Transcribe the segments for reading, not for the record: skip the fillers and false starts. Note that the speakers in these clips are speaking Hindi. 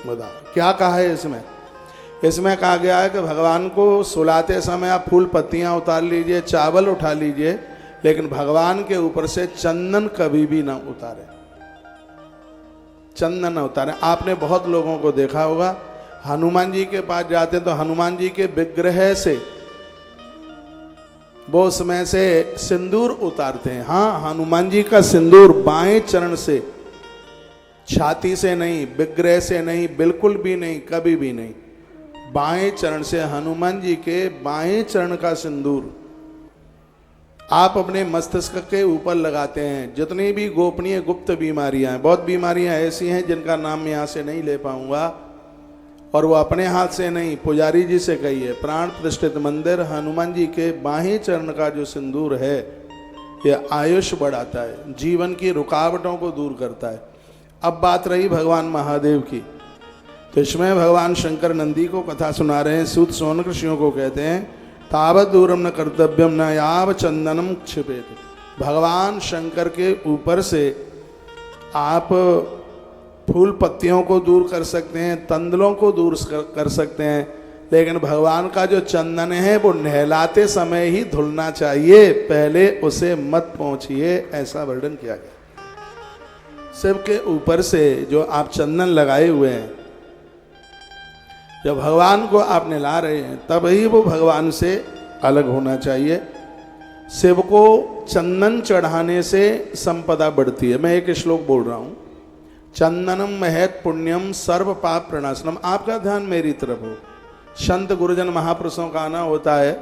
बताओ क्या कहा है इसमें? इसमें कहा गया है कि भगवान को सुलाते समय आप फूल पत्तियां उतार लीजिए, चावल उठा लीजिए, लेकिन भगवान के ऊपर से चंदन कभी भी ना उतारे, चंदन न उतारे। आपने बहुत लोगों को देखा होगा, हनुमान जी के पास जाते हैं तो हनुमान जी के विग्रह से वो उसमें से सिंदूर उतारते हैं। हाँ, हनुमान जी का सिंदूर बाएं चरण से, छाती से नहीं, विग्रह से नहीं, बिल्कुल भी नहीं, कभी भी नहीं, बाएं चरण से, हनुमान जी के बाएं चरण का सिंदूर आप अपने मस्तिष्क के ऊपर लगाते हैं। जितनी भी गोपनीय गुप्त बीमारियां हैं, बहुत बीमारियां ऐसी हैं जिनका नाम यहाँ से नहीं ले पाऊंगा, और वो अपने हाथ से नहीं, पुजारी जी से कहिए। प्राण प्रतिष्ठित मंदिर हनुमान जी के बाएं चरण का जो सिंदूर है, यह आयुष बढ़ाता है, जीवन की रुकावटों को दूर करता है। अब बात रही भगवान महादेव की, तो इसमें भगवान शंकर नंदी को कथा सुना रहे हैं। सूत सोनक ऋषियों को कहते हैं, तावत दूरम न कर्तव्यम न याव चंदनम क्षिपेत। भगवान शंकर के ऊपर से आप फूल पत्तियों को दूर कर सकते हैं, तंदलों को दूर कर सकते हैं, लेकिन भगवान का जो चंदन है वो नहलाते समय ही धुलना चाहिए, पहले उसे मत पहुंचिए, ऐसा वर्णन किया गया। शिव के ऊपर से जो आप चंदन लगाए हुए हैं, जब भगवान को आप नहला रहे हैं तब ही वो भगवान से अलग होना चाहिए। शिव को चंदन चढ़ाने से संपदा बढ़ती है। मैं एक श्लोक बोल रहा हूँ, चंदनम महत पुण्यम सर्व पाप प्रणाशनम। आपका ध्यान मेरी तरफ हो। संत गुरुजन महापुरुषों का आना होता है,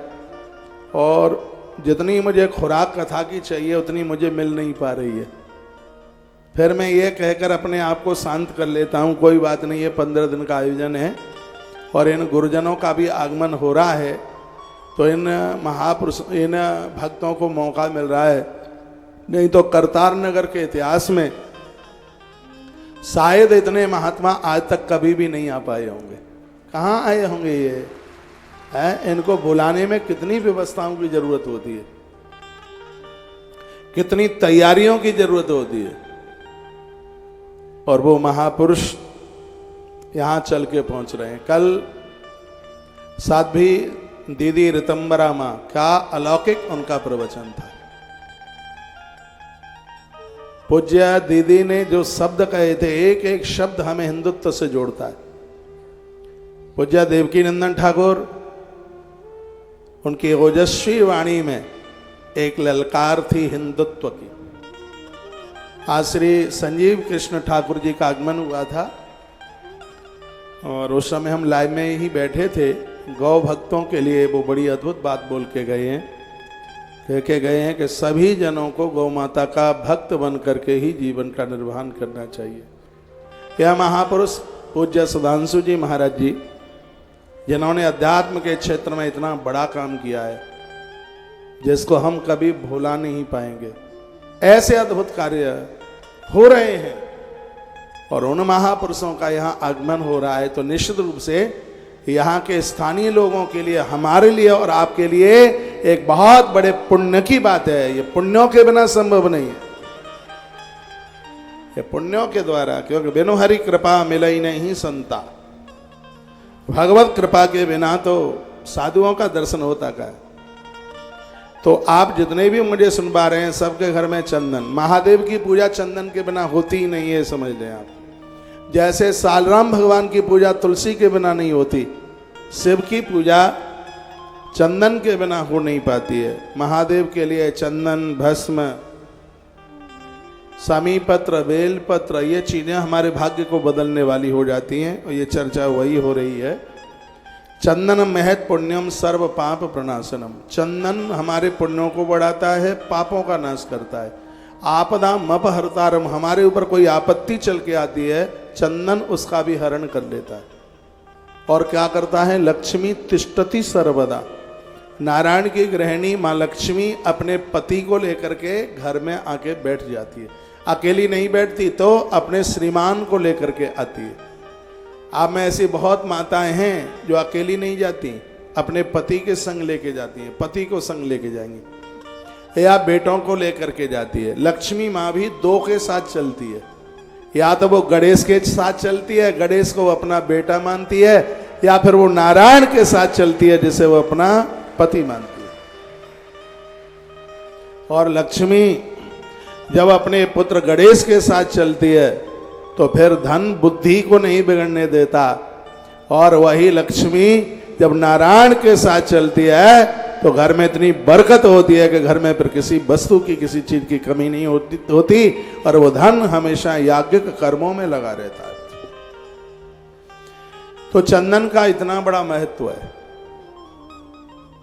और जितनी मुझे खुराक कथा की चाहिए उतनी मुझे मिल नहीं पा रही है। फिर मैं ये कहकर अपने आप को शांत कर लेता हूँ, कोई बात नहीं है, 15 दिन का आयोजन है और इन गुरुजनों का भी आगमन हो रहा है, तो इन महापुरुष, इन भक्तों को मौका मिल रहा है। नहीं तो करतार नगर के इतिहास में शायद इतने महात्मा आज तक कभी भी नहीं आ पाए होंगे। कहाँ आए होंगे ये है? इनको बुलाने में कितनी व्यवस्थाओं की जरूरत होती है, कितनी तैयारियों की जरूरत होती है, और वो महापुरुष यहां चल के पहुंच रहे हैं। कल साध्वी दीदी ऋतंबरा मां, क्या अलौकिक उनका प्रवचन था। पूज्य दीदी ने जो शब्द कहे थे, एक एक शब्द हमें हिंदुत्व से जोड़ता है। पूज्य देवकी नंदन ठाकुर, उनकी ओजस्वी वाणी में एक ललकार थी हिंदुत्व की। आज श्री संजीव कृष्ण ठाकुर जी का आगमन हुआ था, और उस समय हम लाइव में ही बैठे थे। गौ भक्तों के लिए वो बड़ी अद्भुत बात बोल के गए हैं, कह के गए हैं कि सभी जनों को गौ माता का भक्त बन करके ही जीवन का निर्वहन करना चाहिए। यह महापुरुष पूज्य सुधांशु जी महाराज जी, जिन्होंने अध्यात्म के क्षेत्र में इतना बड़ा काम किया है जिसको हम कभी भुला नहीं पाएंगे। ऐसे अद्भुत कार्य हो रहे हैं और उन महापुरुषों का यहाँ आगमन हो रहा है, तो निश्चित रूप से यहाँ के स्थानीय लोगों के लिए, हमारे लिए और आपके लिए एक बहुत बड़े पुण्य की बात है। ये पुण्यों के बिना संभव नहीं है, ये पुण्यों के द्वारा, क्योंकि बिनु हरि कृपा मिलई नहीं संता। भगवत कृपा के बिना तो साधुओं का दर्शन होता का है। तो आप जितने भी मुझे सुन पा रहे हैं, सबके घर में चंदन, महादेव की पूजा चंदन के बिना होती ही नहीं है, समझ लें आप। जैसे सालराम भगवान की पूजा तुलसी के बिना नहीं होती, शिव की पूजा चंदन के बिना हो नहीं पाती है। महादेव के लिए चंदन, भस्म, समीपत्र, बेलपत्र, ये चीजें हमारे भाग्य को बदलने वाली हो जाती हैं, और ये चर्चा वही हो रही है। चंदन महत पुण्यम सर्व पाप प्रणाशनम। चंदन हमारे पुण्यों को बढ़ाता है, पापों का नाश करता है। आपदा मपहरतारम, हमारे ऊपर कोई आपत्ति चल के आती है, चंदन उसका भी हरण कर लेता है। और क्या करता है? लक्ष्मी तिष्ठति सर्वदा। नारायण की गृहिणी माँ लक्ष्मी अपने पति को लेकर के घर में आके बैठ जाती है। अकेली नहीं बैठती तो अपने श्रीमान को लेकर के आती है। आप में ऐसी बहुत माताएं हैं जो अकेली नहीं जाती, अपने पति के संग लेके जाती हैं, पति को संग लेके जाएंगी, या बेटों को लेकर के जाती है। लक्ष्मी माँ भी दो के साथ चलती है, या तो वो गणेश के साथ चलती है, गणेश को वो अपना बेटा मानती है, या फिर वो नारायण के साथ चलती है जिसे वो अपना पति मानती है। और लक्ष्मी जब अपने पुत्र गणेश के साथ चलती है तो फिर धन बुद्धि को नहीं बिगड़ने देता, और वही लक्ष्मी जब नारायण के साथ चलती है तो घर में इतनी बरकत होती है कि घर में फिर किसी वस्तु की, किसी चीज की कमी नहीं होती और वो धन हमेशा याज्ञिक कर्मों में लगा रहता है। तो चंदन का इतना बड़ा महत्व है।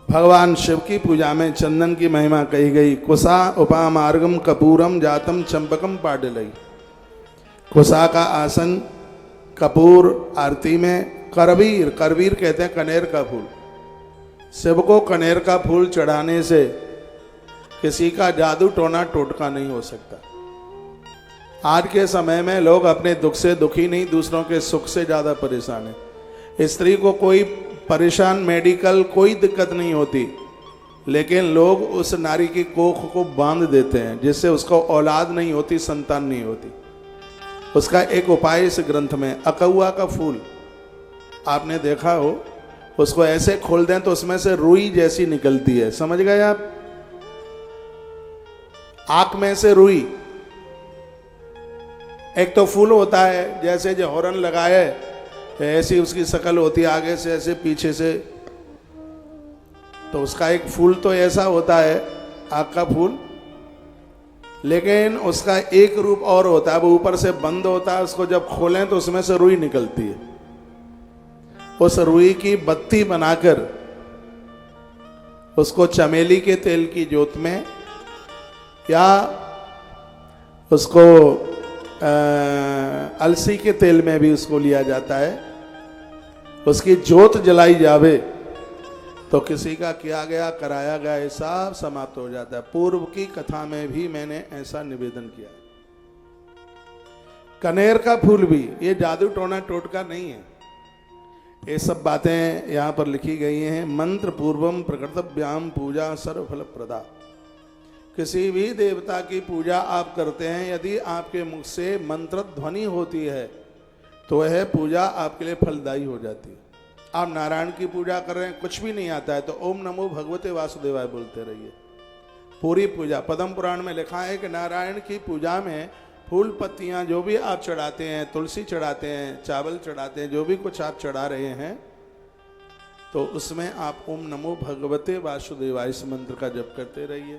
भगवान शिव की पूजा में चंदन की महिमा कही गई। कुसा उपामार्गम कपूरम जातम चंपकम पाडलई। कुसा का आसन, कपूर आरती में, करवीर, करवीर कहते हैं कनेर का फूल। शिव को कनेर का फूल चढ़ाने से किसी का जादू टोना टोटका नहीं हो सकता। आज के समय में लोग अपने दुख से दुखी नहीं, दूसरों के सुख से ज्यादा परेशान है। स्त्री को कोई परेशान, मेडिकल कोई दिक्कत नहीं होती, लेकिन लोग उस नारी की कोख को बांध देते हैं जिससे उसको औलाद नहीं होती, संतान नहीं होती। उसका एक उपाय इस ग्रंथ में, अकौआ का फूल आपने देखा हो, उसको ऐसे खोल दें तो उसमें से रुई जैसी निकलती है, समझ गए आप? आंख में से रुई। एक तो फूल होता है जैसे जो हॉर्न लगाए ऐसी उसकी शक्ल होती है, आगे से ऐसे पीछे से, तो उसका एक फूल तो ऐसा होता है आंख का फूल, लेकिन उसका एक रूप और होता है, वो ऊपर से बंद होता है, उसको जब खोलें तो उसमें से रुई निकलती है। उस रुई की बत्ती बनाकर उसको चमेली के तेल की जोत में या उसको अलसी के तेल में भी उसको लिया जाता है, उसकी जोत जलाई जावे तो किसी का किया गया कराया गया हिसाब समाप्त हो जाता है। पूर्व की कथा में भी मैंने ऐसा निवेदन किया। कनेर का फूल भी, ये जादू टोना टोटका नहीं है, ये सब बातें यहाँ पर लिखी गई हैं। मंत्र पूर्वम प्रकृतव्याम पूजा सर्वफल प्रदा। किसी भी देवता की पूजा आप करते हैं, यदि आपके मुख से मंत्र ध्वनि होती है तो वह पूजा आपके लिए फलदायी हो जाती है। आप नारायण की पूजा कर रहे हैं, कुछ भी नहीं आता है तो ओम नमो भगवते वासुदेवाय बोलते रहिए। पूरी पूजा, पद्म पुराण में लिखा है कि नारायण की पूजा में फूल पत्तियां जो भी आप चढ़ाते हैं, तुलसी चढ़ाते हैं, चावल चढ़ाते हैं, जो भी कुछ आप चढ़ा रहे हैं, तो उसमें आप ओम नमो भगवते वासुदेवाय इस मंत्र का जप करते रहिए।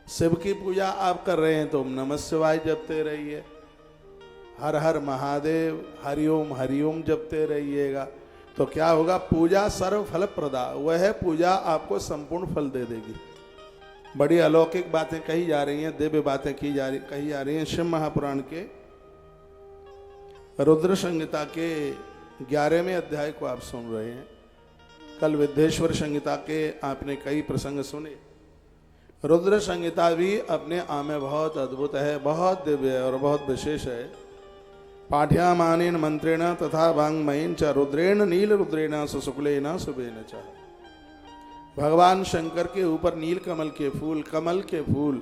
शिव की पूजा आप कर रहे हैं तो ओम नमः शिवाय जपते रहिए। हर हर महादेव, हरिओम जपते रहिएगा। तो क्या होगा? पूजा सर्व फल प्रदा, वह पूजा आपको संपूर्ण फल दे देगी। बड़ी अलौकिक बातें कही जा रही हैं, दिव्य बातें कही जा रही हैं। शिव महापुराण के रुद्र संहिता के 11वें अध्याय को आप सुन रहे हैं। कल विद्येश्वर संहिता के आपने कई प्रसंग सुने। रुद्र संहिता भी अपने आप में बहुत अद्भुत है, बहुत दिव्य है और बहुत विशेष है। पाठ्यमानेन मंत्रेण तथा वाङ्मयेन च रुद्रेण नील रुद्रेण सुशुक्लेन शुभेन च। भगवान शंकर के ऊपर नील कमल के फूल, कमल के फूल,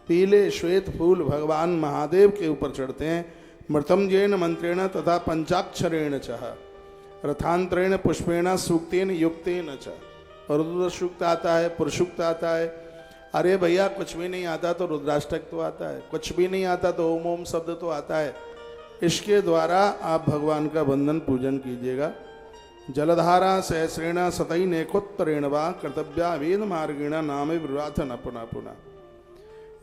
पीले श्वेत फूल भगवान महादेव के ऊपर चढ़ते हैं। मृतंजयेन मंत्रेण तथा पंचाक्षरेण च रथांतरेण पुष्पेण सूक्तेन युक्तेन च। रुद्र सूक्त आता है, पुरुषूक्त आता है। अरे भैया कुछ भी नहीं आता तो रुद्राष्टक तो आता है, कुछ भी नहीं आता तो ओम ओम शब्द तो आता है। इसके द्वारा आप भगवान का वंदन पूजन कीजिएगा। जलधारा सहस्रेण शतैनेकोत्तरेण वा कर्तव्या वेद मार्गेण नाम विराथ न पुनः पुनः।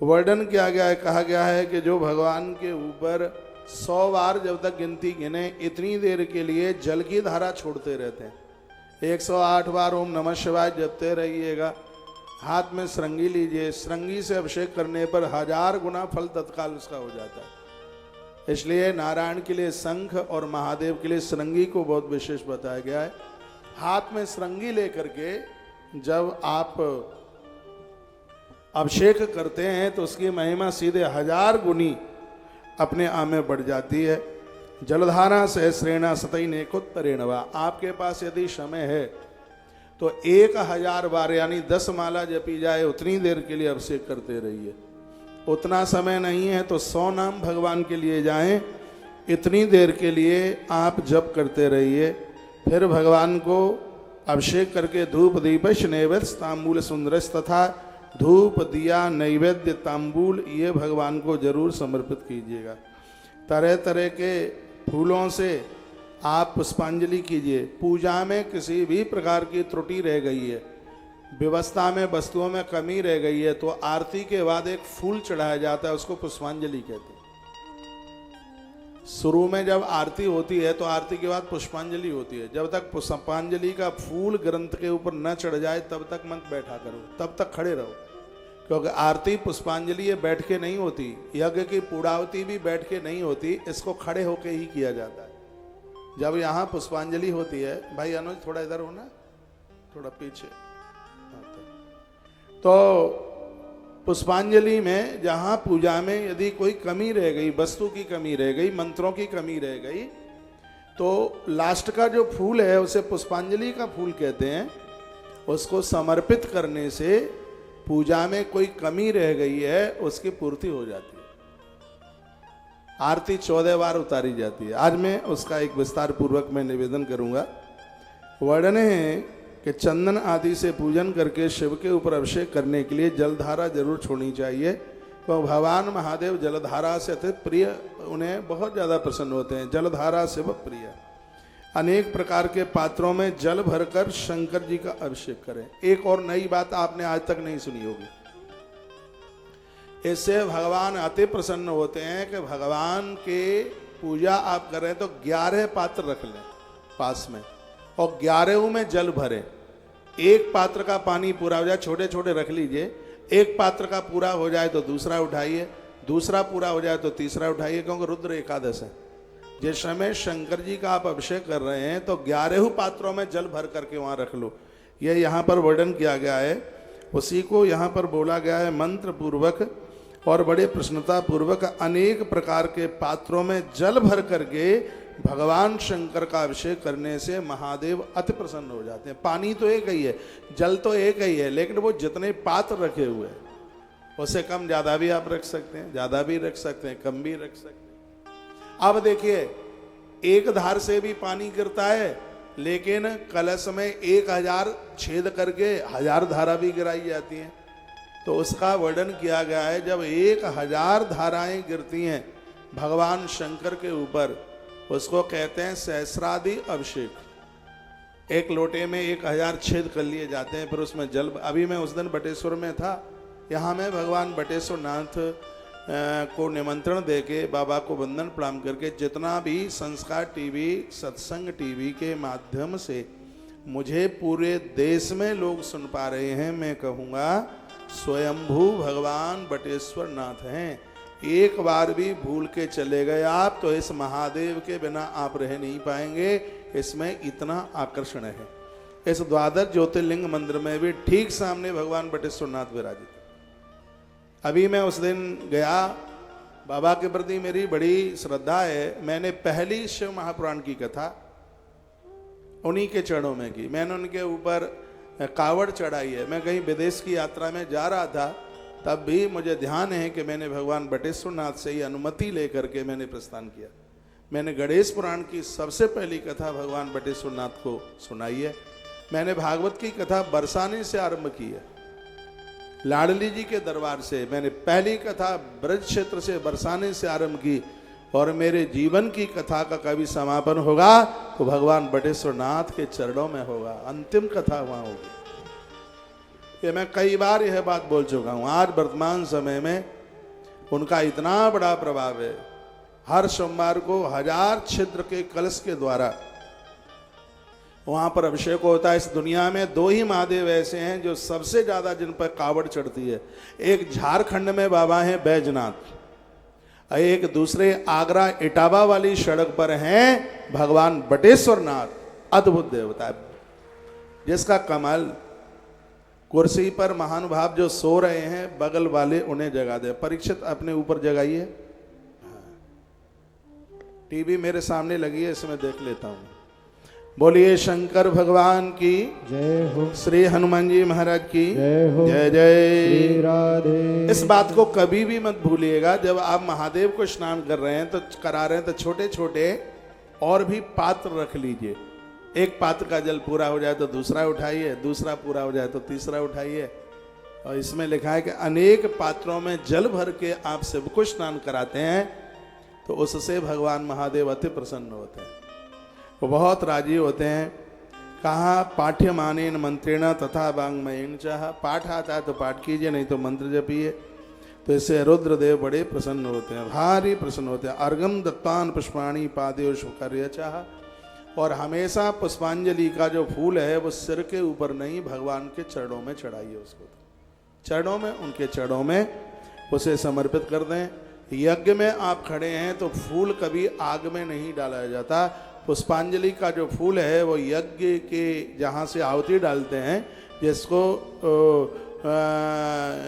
वर्णन किया गया है, कहा गया है कि जो भगवान के ऊपर 100 बार जब तक गिनती गिने, इतनी देर के लिए जल की धारा छोड़ते रहते हैं। 108 बार ओम नमः शिवाय जपते रहिएगा। हाथ में श्रृंगी लीजिए, श्रृंगी से अभिषेक करने पर 1000 गुना फल तत्काल उसका हो जाता है। इसलिए नारायण के लिए शंख और महादेव के लिए श्रृंगी को बहुत विशेष बताया गया है। हाथ में श्रृंगी लेकर के जब आप अभिषेक करते हैं तो उसकी महिमा सीधे 1000 गुनी अपने आप में बढ़ जाती है। जलधारा सहस्रेण शतैनेकोत्तरेण वा। आपके पास यदि समय है तो 1000 बार यानी 10 माला जपी जाए, उतनी देर के लिए अभिषेक करते रहिए। उतना समय नहीं है तो 100 नाम भगवान के लिए जाएं इतनी देर के लिए आप जप करते रहिए। फिर भगवान को अभिषेक करके धूप दीपश नैवेद्य तांबूल सुंदरस तथा धूप दिया नैवेद्य तांबूल ये भगवान को जरूर समर्पित कीजिएगा। तरह तरह के फूलों से आप पुष्पांजलि कीजिए। पूजा में किसी भी प्रकार की त्रुटि रह गई है, व्यवस्था में वस्तुओं में कमी रह गई है, तो आरती के बाद एक फूल चढ़ाया जाता है, उसको पुष्पांजलि कहते हैं। शुरू में जब आरती होती है तो आरती के बाद पुष्पांजलि होती है। जब तक पुष्पांजलि का फूल ग्रंथ के ऊपर न चढ़ जाए तब तक मत बैठा करो, तब तक खड़े रहो, क्योंकि आरती पुष्पांजलि ये बैठ के नहीं होती, यज्ञ की पूर्णावती भी बैठ के नहीं होती, इसको खड़े होके ही किया जाता है। जब यहाँ पुष्पांजलि होती है, भाई अनुज थोड़ा इधर हो ना, थोड़ा पीछे, तो पुष्पांजलि में जहाँ पूजा में यदि कोई कमी रह गई, वस्तु की कमी रह गई, मंत्रों की कमी रह गई, तो लास्ट का जो फूल है उसे पुष्पांजलि का फूल कहते हैं। उसको समर्पित करने से पूजा में कोई कमी रह गई है उसकी पूर्ति हो जाती है। आरती 14 बार उतारी जाती है। आज मैं उसका एक विस्तार पूर्वक मैं निवेदन करूंगा। वर्णन है कि चंदन आदि से पूजन करके शिव के ऊपर अभिषेक करने के लिए जलधारा जरूर छोड़नी चाहिए, तो भगवान महादेव जलधारा से अति प्रिय, उन्हें बहुत ज़्यादा प्रसन्न होते हैं। जलधारा शिव प्रिय। अनेक प्रकार के पात्रों में जल भरकर शंकर जी का अभिषेक करें। एक और नई बात आपने आज तक नहीं सुनी होगी, इससे भगवान अति प्रसन्न होते हैं कि भगवान के पूजा आप कर रहे हैं तो 11 पात्र रख लें पास में और 11 में जल भरें। एक पात्र का पानी पूरा हो जाए, छोटे छोटे रख लीजिए, एक पात्र का पूरा हो जाए तो दूसरा उठाइए, दूसरा पूरा हो जाए तो तीसरा उठाइए, क्योंकि रुद्र एकादश है। जिस समय शंकर जी का आप अभिषेक कर रहे हैं तो 11 पात्रों में जल भर करके वहां रख लो। यह यहाँ पर वर्णन किया गया है, उसी को यहाँ पर बोला गया है मंत्र पूर्वक और बड़े प्रसन्नता पूर्वक अनेक प्रकार के पात्रों में जल भर करके भगवान शंकर का अभिषेक करने से महादेव अति प्रसन्न हो जाते हैं। पानी तो एक ही है, जल तो एक ही है, लेकिन वो जितने पात्र रखे हुए हैं उससे कम ज़्यादा भी आप रख सकते हैं, ज़्यादा भी रख सकते हैं, कम भी रख सकते हैं। अब देखिए, एक धार से भी पानी गिरता है, लेकिन कलश में 1000 छेद करके 1000 धारा भी गिराई जाती हैं। तो उसका वर्णन किया गया है, जब 1000 धाराएं गिरती हैं भगवान शंकर के ऊपर, उसको कहते हैं सहस्रादि अभिषेक। एक लोटे में 1000 छेद कर लिए जाते हैं, फिर उसमें जल। अभी मैं उस दिन बटेश्वर में था, यहाँ मैं भगवान बटेश्वर नाथ को निमंत्रण देके बाबा को वंदन प्रणाम करके, जितना भी संस्कार टीवी सत्संग टीवी के माध्यम से मुझे पूरे देश में लोग सुन पा रहे हैं, मैं कहूँगा स्वयंभू भगवान बटेश्वर नाथ हैं। एक बार भी भूल के चले गए आप तो इस महादेव के बिना आप रह नहीं पाएंगे। इसमें इतना आकर्षण है। इस द्वादश ज्योतिर्लिंग मंदिर में भी ठीक सामने भगवान बटेश्वर नाथ विराजित। अभी मैं उस दिन गया, बाबा के प्रति मेरी बड़ी श्रद्धा है। मैंने पहली शिव महापुराण की कथा उन्हीं के चरणों में की। मैंने उनके ऊपर कावड़ चढ़ाई है। मैं कहीं विदेश की यात्रा में जा रहा था, तब भी मुझे ध्यान है कि मैंने भगवान बटेश्वर नाथ से ही अनुमति लेकर के मैंने प्रस्थान किया। मैंने गणेश पुराण की सबसे पहली कथा भगवान बटेश्वर नाथ को सुनाई है। मैंने भागवत की कथा बरसाने से आरंभ की है, लाडली जी के दरबार से। मैंने पहली कथा ब्रज क्षेत्र से बरसाने से आरंभ की, और मेरे जीवन की कथा का कभी समापन होगा तो भगवान बटेश्वर नाथ के चरणों में होगा। अंतिम कथा वहाँ होगी। ये मैं कई बार यह बात बोल चुका हूँ। आज वर्तमान समय में उनका इतना बड़ा प्रभाव है। हर सोमवार को 1000 छिद्र के कलश के द्वारा वहाँ पर अभिषेक होता है। इस दुनिया में 2 ही महादेव ऐसे हैं जो सबसे ज़्यादा जिन पर कावड़ चढ़ती है। एक झारखंड में बाबा हैं बैजनाथ, एक दूसरे आगरा इटावा वाली सड़क पर हैं भगवान बटेश्वर नाथ। अद्भुत देवता है, जिसका कमाल कुर्सी पर महानुभाव जो सो रहे हैं, बगल वाले उन्हें जगा दे। परीक्षित अपने ऊपर जगाइए। टीवी मेरे सामने लगी है, इसमें देख लेता हूँ। बोलिए शंकर भगवान की जय हो। श्री हनुमान जी महाराज की जय हो। जय जय। श्री राधे। इस बात को कभी भी मत भूलिएगा, जब आप महादेव को स्नान कर रहे हैं तो करा रहे हैं तो छोटे छोटे और भी पात्र रख लीजिए। एक पात्र का जल पूरा हो जाए तो दूसरा उठाइए, दूसरा पूरा हो जाए तो तीसरा उठाइए। और इसमें लिखा है कि अनेक पात्रों में जल भर के आप सबको स्नान कराते हैं तो उससे भगवान महादेव अति प्रसन्न होते हैं, वो बहुत राजी होते हैं। कहा पाठ्यमानेन मंत्रेण तथा वांग्मयेन चाह, पाठ आता है तो पाठ कीजिए, नहीं तो मंत्र जपिए। तो इससे रुद्रदेव बड़े प्रसन्न होते हैं, भारी प्रसन्न होते हैं। अर्घम दत्तान पुष्पाणि पादेव शुकर्य चाह, और हमेशा पुष्पांजलि का जो फूल है वो सिर के ऊपर नहीं, भगवान के चरणों में चढ़ाइए। उसको चरणों में, उनके चरणों में उसे समर्पित कर दें। यज्ञ में आप खड़े हैं तो फूल कभी आग में नहीं डाला जाता। पुष्पांजलि का जो फूल है वो यज्ञ के जहाँ से आहुति डालते हैं, जिसको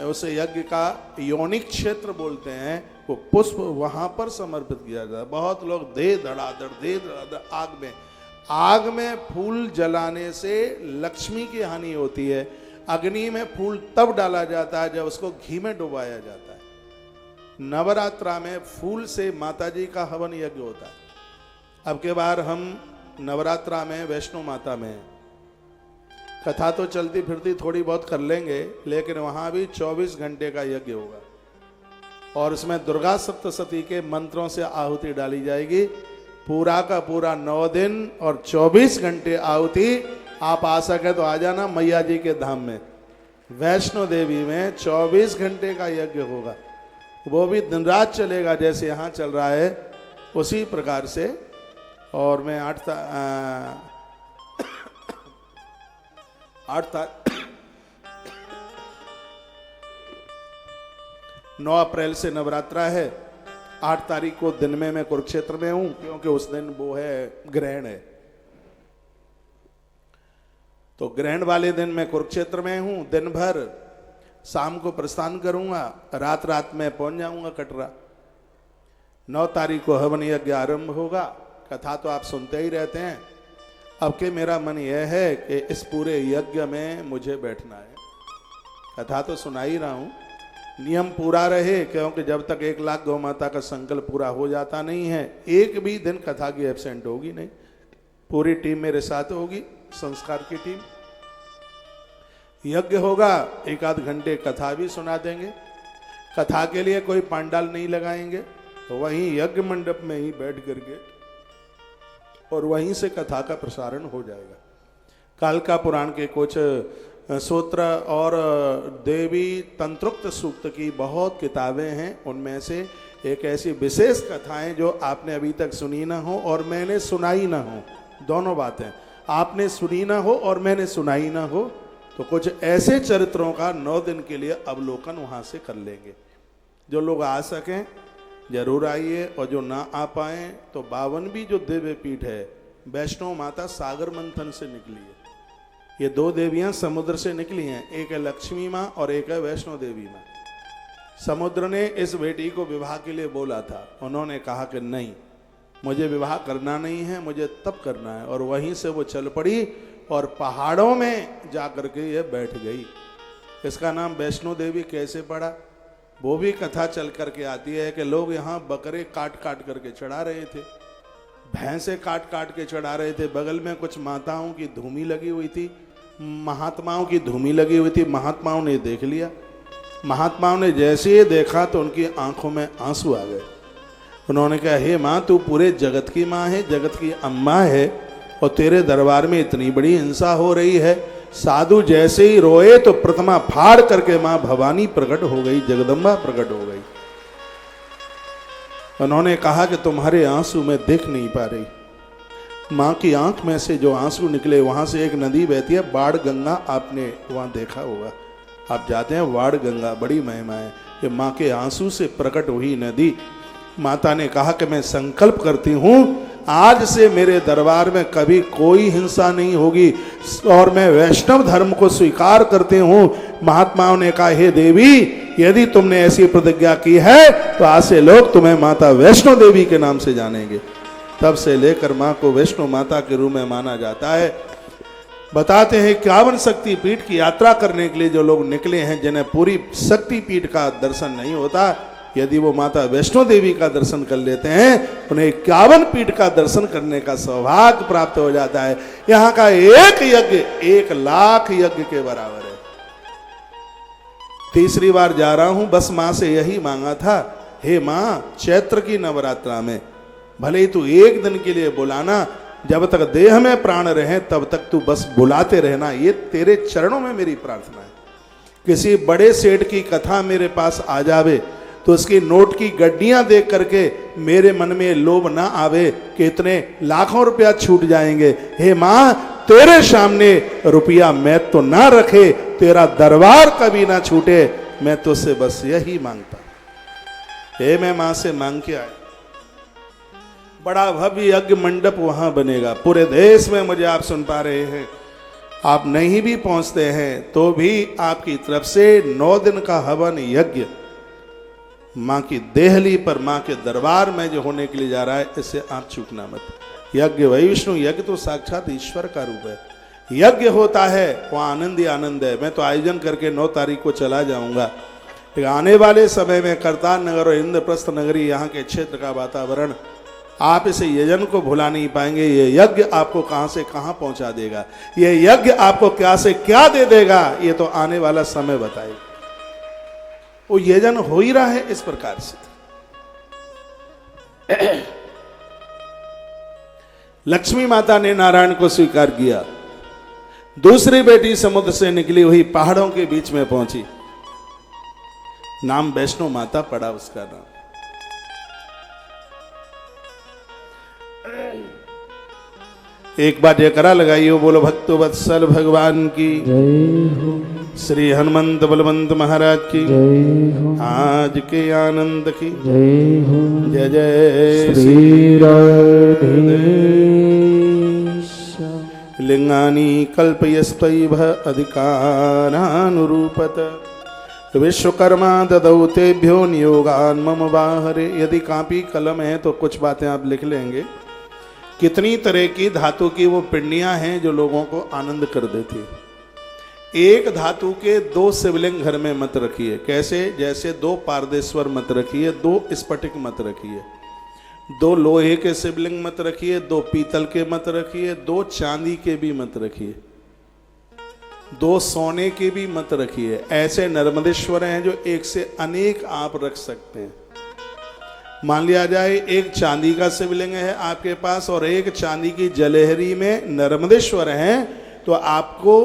उस यज्ञ का योनिक क्षेत्र बोलते हैं, वो पुष्प वहाँ पर समर्पित किया जाता है। बहुत लोग दे धड़ाधड़ आग में फूल जलाने से लक्ष्मी की हानि होती है। अग्नि में फूल तब डाला जाता है जब उसको घी में डुबाया जाता है। नवरात्रा में फूल से माताजी का हवन यज्ञ होता है। अब के बार हम नवरात्रा में वैष्णो माता में कथा तो चलती फिरती थोड़ी बहुत कर लेंगे, लेकिन वहां भी 24 घंटे का यज्ञ होगा और उसमें दुर्गा सप्तशती के मंत्रों से आहुति डाली जाएगी। पूरा का पूरा 9 दिन और 24 घंटे आहुति। आप आ सके तो आ जाना मैया जी के धाम में, वैष्णो देवी में 24 घंटे का यज्ञ होगा। वो भी दिन रात चलेगा, जैसे यहाँ चल रहा है उसी प्रकार से। और मैं 9 अप्रैल से नवरात्रा है। 8 तारीख को दिन में मैं कुरुक्षेत्र में हूं, क्योंकि उस दिन वो है ग्रहण है। तो ग्रहण वाले दिन मैं कुरुक्षेत्र में हूं दिन भर। शाम को प्रस्थान करूंगा, रात में पहुंच जाऊंगा कटरा। 9 तारीख को हवन यज्ञ आरंभ होगा। कथा तो आप सुनते ही रहते हैं। अब के मेरा मन यह है कि इस पूरे यज्ञ में मुझे बैठना है। कथा तो सुना ही रहा हूं, नियम पूरा रहे, क्योंकि जब तक 1 लाख गौ माता का संकल्प पूरा हो जाता नहीं है, एक भी दिन कथा की एब्सेंट होगी नहीं। पूरी टीम मेरे साथ होगी, संस्कार की टीम। यज्ञ होगा, 1 आध घंटे कथा भी सुना देंगे। कथा के लिए कोई पंडाल नहीं लगाएंगे, तो वहीं यज्ञ मंडप में ही बैठ करके और वहीं से कथा का प्रसारण हो जाएगा। कालका पुराण के कुछ सूत्र और देवी तंत्रोक्त सूक्त की बहुत किताबें हैं। उनमें से एक ऐसी विशेष कथाएं जो आपने अभी तक सुनी ना हो और मैंने सुनाई ना हो, दोनों बातें, आपने सुनी ना हो और मैंने सुनाई ना हो, तो कुछ ऐसे चरित्रों का 9 दिन के लिए अवलोकन वहां से कर लेंगे। जो लोग आ सकें जरूर आइए, और जो ना आ पाए तो 52वीं जो दिव्य पीठ है वैष्णो माता सागर मंथन से निकली है। ये 2 देवियां समुद्र से निकली हैं, एक है लक्ष्मी माँ और एक है वैष्णो देवी माँ। समुद्र ने इस बेटी को विवाह के लिए बोला था, उन्होंने कहा कि नहीं, मुझे विवाह करना नहीं है, मुझे तप करना है। और वहीं से वो चल पड़ी और पहाड़ों में जा करके ये बैठ गई। इसका नाम वैष्णो देवी कैसे पड़ा, वो भी कथा चल करके आती है कि लोग यहाँ बकरे काट काट करके चढ़ा रहे थे, भैंसे काट काट के चढ़ा रहे थे। बगल में कुछ माताओं की धूमी लगी हुई थी, महात्माओं की धूमी लगी हुई थी। महात्माओं ने देख लिया। महात्माओं ने जैसे ही देखा तो उनकी आंखों में आंसू आ गए। उन्होंने कहा, हे माँ, तू पूरे जगत की माँ है, जगत की अम्मा है, और तेरे दरबार में इतनी बड़ी हिंसा हो रही है। साधु जैसे ही रोए तो प्रतिमा फाड़ करके मां भवानी प्रकट हो गई, जगदम्बा प्रकट हो गई। उन्होंने कहा कि तुम्हारे आंसू मैं देख नहीं पा रही। मां की आंख में से जो आंसू निकले, वहां से एक नदी बहती है, बाढ़ गंगा, आपने वहां देखा होगा, आप जाते हैं बाढ़ गंगा, बड़ी महिमा है। ये मां के आंसू से प्रकट हुई नदी। माता ने कहा कि मैं संकल्प करती हूं, आज से मेरे दरबार में कभी कोई हिंसा नहीं होगी और मैं वैष्णव धर्म को स्वीकार करती हूं। महात्माओं ने कहा, हे देवी, यदि तुमने ऐसी प्रतिज्ञा की है तो आज से लोग तुम्हें माता वैष्णो देवी के नाम से जानेंगे। तब से लेकर माँ को वैष्णो माता के रूप में माना जाता है। बताते हैं 51 शक्ति पीठ की यात्रा करने के लिए जो लोग निकले हैं, जिन्हें पूरी शक्ति पीठ का दर्शन नहीं होता, यदि वो माता वैष्णो देवी का दर्शन कर लेते हैं, उन्हें 51 पीठ का दर्शन करने का सौभाग्य प्राप्त हो जाता है। यहाँ का एक यज्ञ 1 लाख यज्ञ के बराबर है। तीसरी बार जा रहा हूं, बस मां से यही मांगा था, हे मां, चैत्र की नवरात्रा में भले ही तू एक दिन के लिए बुलाना, जब तक देह में प्राण रहे तब तक तू बस बुलाते रहना, ये तेरे चरणों में मेरी प्रार्थना है। किसी बड़े सेठ की कथा मेरे पास आ जावे तो उसकी नोट की गड्डियां देख करके मेरे मन में लोभ ना आवे कि इतने लाखों रुपया छूट जाएंगे। हे मां, तेरे सामने रुपया मैं तो ना रखे, तेरा दरबार कभी ना छूटे, मैं तुझसे बस यही मांगता। हे मैं मां से मांग के आया, बड़ा भव्य यज्ञ मंडप वहां बनेगा। पूरे देश में मुझे आप सुन पा रहे हैं, आप नहीं भी पहुंचते हैं तो भी आपकी तरफ से 9 दिन का हवन यज्ञ मां की देहली पर, मां के दरबार में जो होने के लिए जा रहा है, इससे आप चूकना मत। यज्ञ वही विष्णु, यज्ञ तो साक्षात ईश्वर का रूप है। यज्ञ होता है वहाँ आनंद ही आनंद है। मैं तो आयोजन करके 9 तारीख को चला जाऊंगा, लेकिन आने वाले समय में करतार नगर और इंद्रप्रस्थ नगरी, यहाँ के क्षेत्र का वातावरण, आप इसे यजन को भुला नहीं पाएंगे। ये यज्ञ आपको कहां से कहां पहुंचा देगा, ये यज्ञ आपको क्या से क्या दे देगा, ये तो आने वाला समय बताएगा। वो यजन हो ही रहा है इस प्रकार से। लक्ष्मी माता ने नारायण को स्वीकार किया, दूसरी बेटी समुद्र से निकली हुई पहाड़ों के बीच में पहुंची, नाम वैष्णो माता पड़ा उसका नाम। एक बार जयकारा लगाइयो, बोलो भक्तो वत्सल भगवान की जय हो, श्री हनुमंत बलवंत महाराज की जय हो, आज के आनंद की जय हो, जय जय श्री राधेश। लिंगानी कल्पयस्तैव अधिकारानुरूपत विश्वकर्मा ददौ तेभ्यो नियोगान मम बाहरे। यदि कापी कलम है तो कुछ बातें आप लिख लेंगे। कितनी तरह की धातु की वो पिंडियां हैं जो लोगों को आनंद कर देती। एक धातु के 2 शिवलिंग घर में मत रखिए। कैसे? जैसे 2 पारदेश्वर मत रखिए, 2 स्फटिक मत रखिए, 2 लोहे के शिवलिंग मत रखिए, 2 पीतल के मत रखिए, 2 चांदी के भी मत रखिए, 2 सोने के भी मत रखिए। ऐसे नर्मदेश्वर हैं जो एक से अनेक आप रख सकते हैं। मान लिया जाए एक चांदी का शिवलिंग है आपके पास और एक चांदी की जलेहरी में नर्मदेश्वर हैं, तो आपको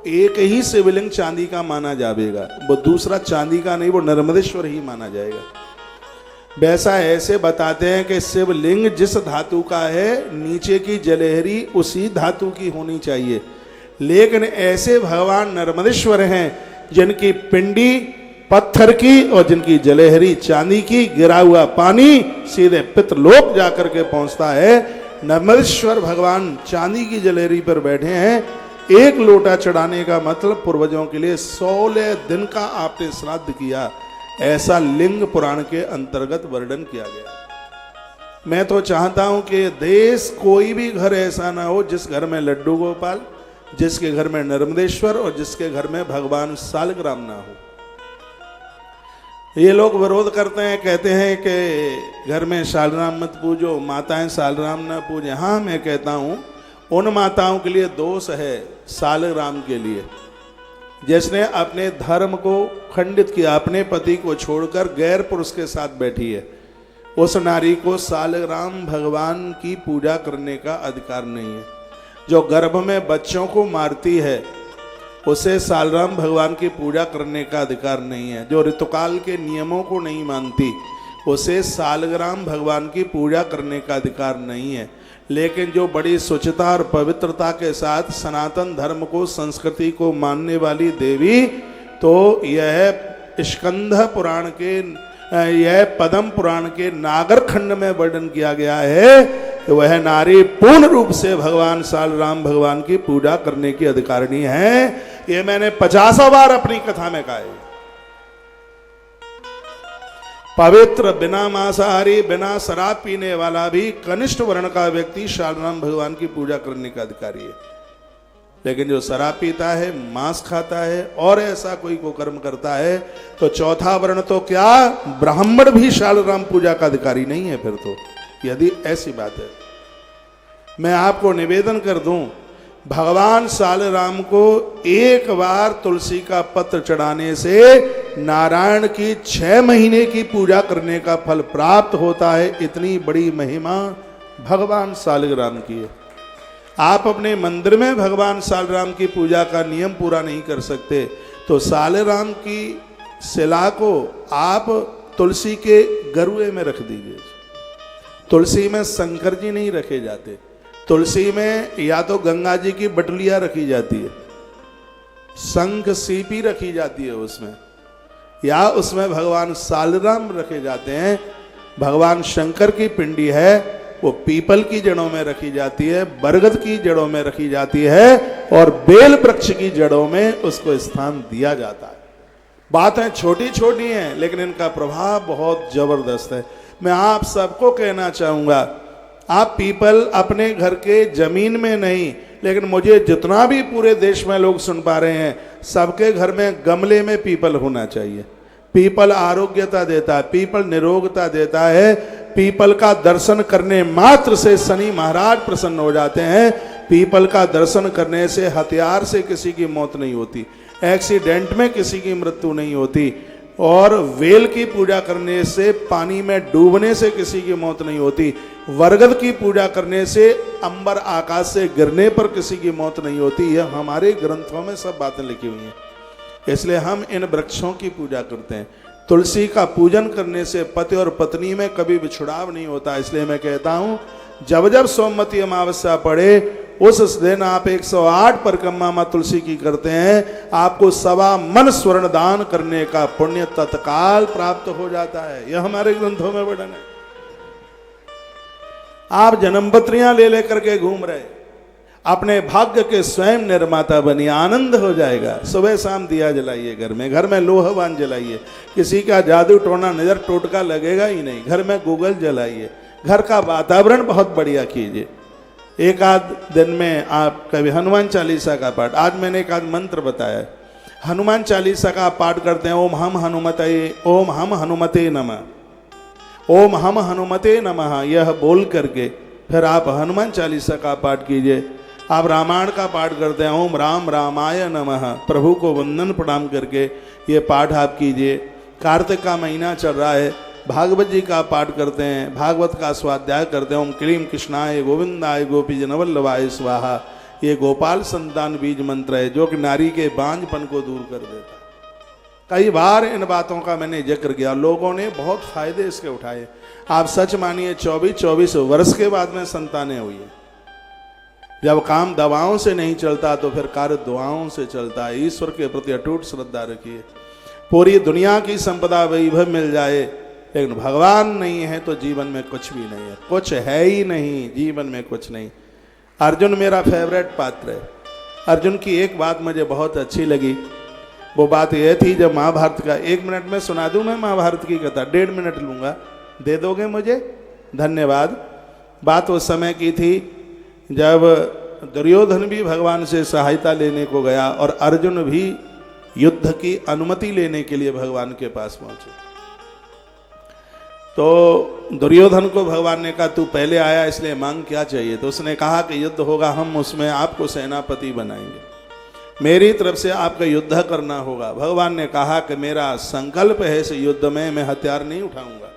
एक ही शिवलिंग चांदी का माना जाएगा, वो दूसरा चांदी का नहीं, वो नर्मदेश्वर ही माना जाएगा। वैसा ऐसे बताते हैं कि शिवलिंग जिस धातु का है, नीचे की जलेहरी उसी धातु की होनी चाहिए। लेकिन ऐसे भगवान नर्मदेश्वर हैं जिनकी पिंडी पत्थर की और जिनकी जलेहरी चांदी की, गिरा हुआ पानी सीधे पितृलोक जाकर के पहुंचता है। नर्मदेश्वर भगवान चांदी की जलेहरी पर बैठे हैं। एक लोटा चढ़ाने का मतलब पूर्वजों के लिए 16 दिन का आपने श्राद्ध किया, ऐसा लिंग पुराण के अंतर्गत वर्णन किया गया। मैं तो चाहता हूं कि देश कोई भी घर ऐसा ना हो जिस घर में लड्डू गोपाल, जिसके घर में नर्मदेश्वर और जिसके घर में भगवान सालग्राम ना हो। ये लोग विरोध करते हैं, कहते हैं कि घर में सालग्राम मत पूजो, माताएं सालग्राम ना पूजें। हाँ, मैं कहता हूँ उन माताओं के लिए दोष है सालग्राम के लिए जिसने अपने धर्म को खंडित किया, अपने पति को छोड़कर गैर पुरुष के साथ बैठी है। उस नारी को सालग्राम भगवान की पूजा करने का अधिकार नहीं है। जो गर्भ में बच्चों को मारती है उसे सालग्राम भगवान की पूजा करने का अधिकार नहीं है। जो ऋतुकाल के नियमों को नहीं मानती उसे सालग्राम भगवान की पूजा करने का अधिकार नहीं है। लेकिन जो बड़ी स्वच्छता और पवित्रता के साथ सनातन धर्म को, संस्कृति को मानने वाली देवी, तो यह स्कंध पुराण के, यह पद्म पुराण के नागर खंड में वर्णन किया गया है कि वह नारी पूर्ण रूप से भगवान सालग्राम भगवान की पूजा करने की अधिकारिणी है। ये मैंने 50 बार अपनी कथा में कहा है। पवित्र, बिना मांसाहारी, बिना शराब पीने वाला भी कनिष्ठ वर्ण का व्यक्ति शालग्राम भगवान की पूजा करने का अधिकारी है। लेकिन जो शराब पीता है, मांस खाता है और ऐसा कोई कुकर्म करता है, तो चौथा वर्ण तो क्या, ब्राह्मण भी शालग्राम पूजा का अधिकारी नहीं है फिर तो, यदि ऐसी बात है। मैं आपको निवेदन कर दूं, भगवान शालग्राम को एक बार तुलसी का पत्र चढ़ाने से नारायण की 6 महीने की पूजा करने का फल प्राप्त होता है। इतनी बड़ी महिमा भगवान शालग्राम की है। आप अपने मंदिर में भगवान शालग्राम की पूजा का नियम पूरा नहीं कर सकते, तो शालग्राम की शिला को आप तुलसी के गरुए में रख दीजिए। तुलसी में शंकर जी नहीं रखे जाते, तुलसी में या तो गंगा जी की बटुलिया रखी जाती है, शंख सीपी रखी जाती है उसमें, या उसमें भगवान शालग्राम रखे जाते हैं। भगवान शंकर की पिंडी है, वो पीपल की जड़ों में रखी जाती है, बरगद की जड़ों में रखी जाती है और बेल वृक्ष की जड़ों में उसको स्थान दिया जाता है। बातें छोटी छोटी हैं लेकिन इनका प्रभाव बहुत जबरदस्त है। मैं आप सबको कहना चाहूंगा, आप पीपल अपने घर के जमीन में नहीं, लेकिन मुझे जितना भी पूरे देश में लोग सुन पा रहे हैं, सबके घर में गमले में पीपल होना चाहिए। पीपल आरोग्यता देता है, पीपल निरोगता देता है। पीपल का दर्शन करने मात्र से शनि महाराज प्रसन्न हो जाते हैं। पीपल का दर्शन करने से हथियार से किसी की मौत नहीं होती, एक्सीडेंट में किसी की मृत्यु नहीं होती, और वेल की पूजा करने से, पानी में डूबने से किसी की मौत नहीं होती। बरगद की पूजा करने से अंबर आकाश से गिरने पर किसी की मौत नहीं होती। यह हमारे ग्रंथों में सब बातें लिखी हुई हैं, इसलिए हम इन वृक्षों की पूजा करते हैं। तुलसी का पूजन करने से पति और पत्नी में कभी बिछुड़ाव नहीं होता। इसलिए मैं कहता हूं, जब जब सोमवती अमावस्या पड़े उस दिन आप 108 परिक्रमा मां तुलसी की करते हैं, आपको 1.25 मन स्वर्ण दान करने का पुण्य तत्काल प्राप्त हो जाता है। यह हमारे ग्रंथों में वर्णन है। आप जन्मपत्रियां ले लेकर के घूम रहे, अपने भाग्य के स्वयं निर्माता बनिए, आनंद हो जाएगा। सुबह शाम दिया जलाइए, घर में लोहवान जलाइए, किसी का जादू टोना नजर टोटका लगेगा ही नहीं। घर में गूगल जलाइए, घर का वातावरण बहुत बढ़िया कीजिए। एक आध दिन में आप कभी हनुमान चालीसा का पाठ, आज मैंने एक आध मंत्र बताया, हनुमान चालीसा का पाठ करते हैं, ओम हम हनुमते नमः, ओम हम हनुमते नमः, यह बोल करके फिर आप हनुमान चालीसा का पाठ कीजिए। आप रामायण का पाठ करते हैं, ओम राम रामाय नमः, प्रभु को वंदन प्रणाम करके ये पाठ आप कीजिए। कार्तिक का महीना चल रहा है, भागवत जी का पाठ करते हैं, भागवत का स्वाध्याय करते हैं। ओम क्लीम कृष्णाय गोविंदाय गोपी जनवल्लभाय स्वाहा, ये गोपाल संतान बीज मंत्र है जो कि नारी के बांझपन को दूर कर देता है। कई बार इन बातों का मैंने जिक्र किया, लोगों ने बहुत फायदे इसके उठाए। आप सच मानिए 24 वर्ष के बाद में संतानें हुई है। जब काम दवाओं से नहीं चलता तो फिर कार्य दुआओं से चलता है। ईश्वर के प्रति अटूट श्रद्धा रखिए। पूरी दुनिया की संपदा वैभव मिल जाए, लेकिन भगवान नहीं है तो जीवन में कुछ भी नहीं है, कुछ है ही नहीं, जीवन में कुछ नहीं। अर्जुन मेरा फेवरेट पात्र है। अर्जुन की एक बात मुझे बहुत अच्छी लगी, वो बात यह थी, जब महाभारत का 1 मिनट में सुना दूं मैं महाभारत की कथा, 1.5 मिनट लूंगा, दे दोगे मुझे? धन्यवाद। बात उस समय की थी जब दुर्योधन भी भगवान से सहायता लेने को गया और अर्जुन भी युद्ध की अनुमति लेने के लिए भगवान के पास पहुंचे। तो दुर्योधन को भगवान ने कहा तू पहले आया इसलिए मांग क्या चाहिए? तो उसने कहा कि युद्ध होगा, हम उसमें आपको सेनापति बनाएंगे, मेरी तरफ से आपका युद्ध करना होगा। भगवान ने कहा कि मेरा संकल्प है इस युद्ध में मैं हथियार नहीं उठाऊंगा,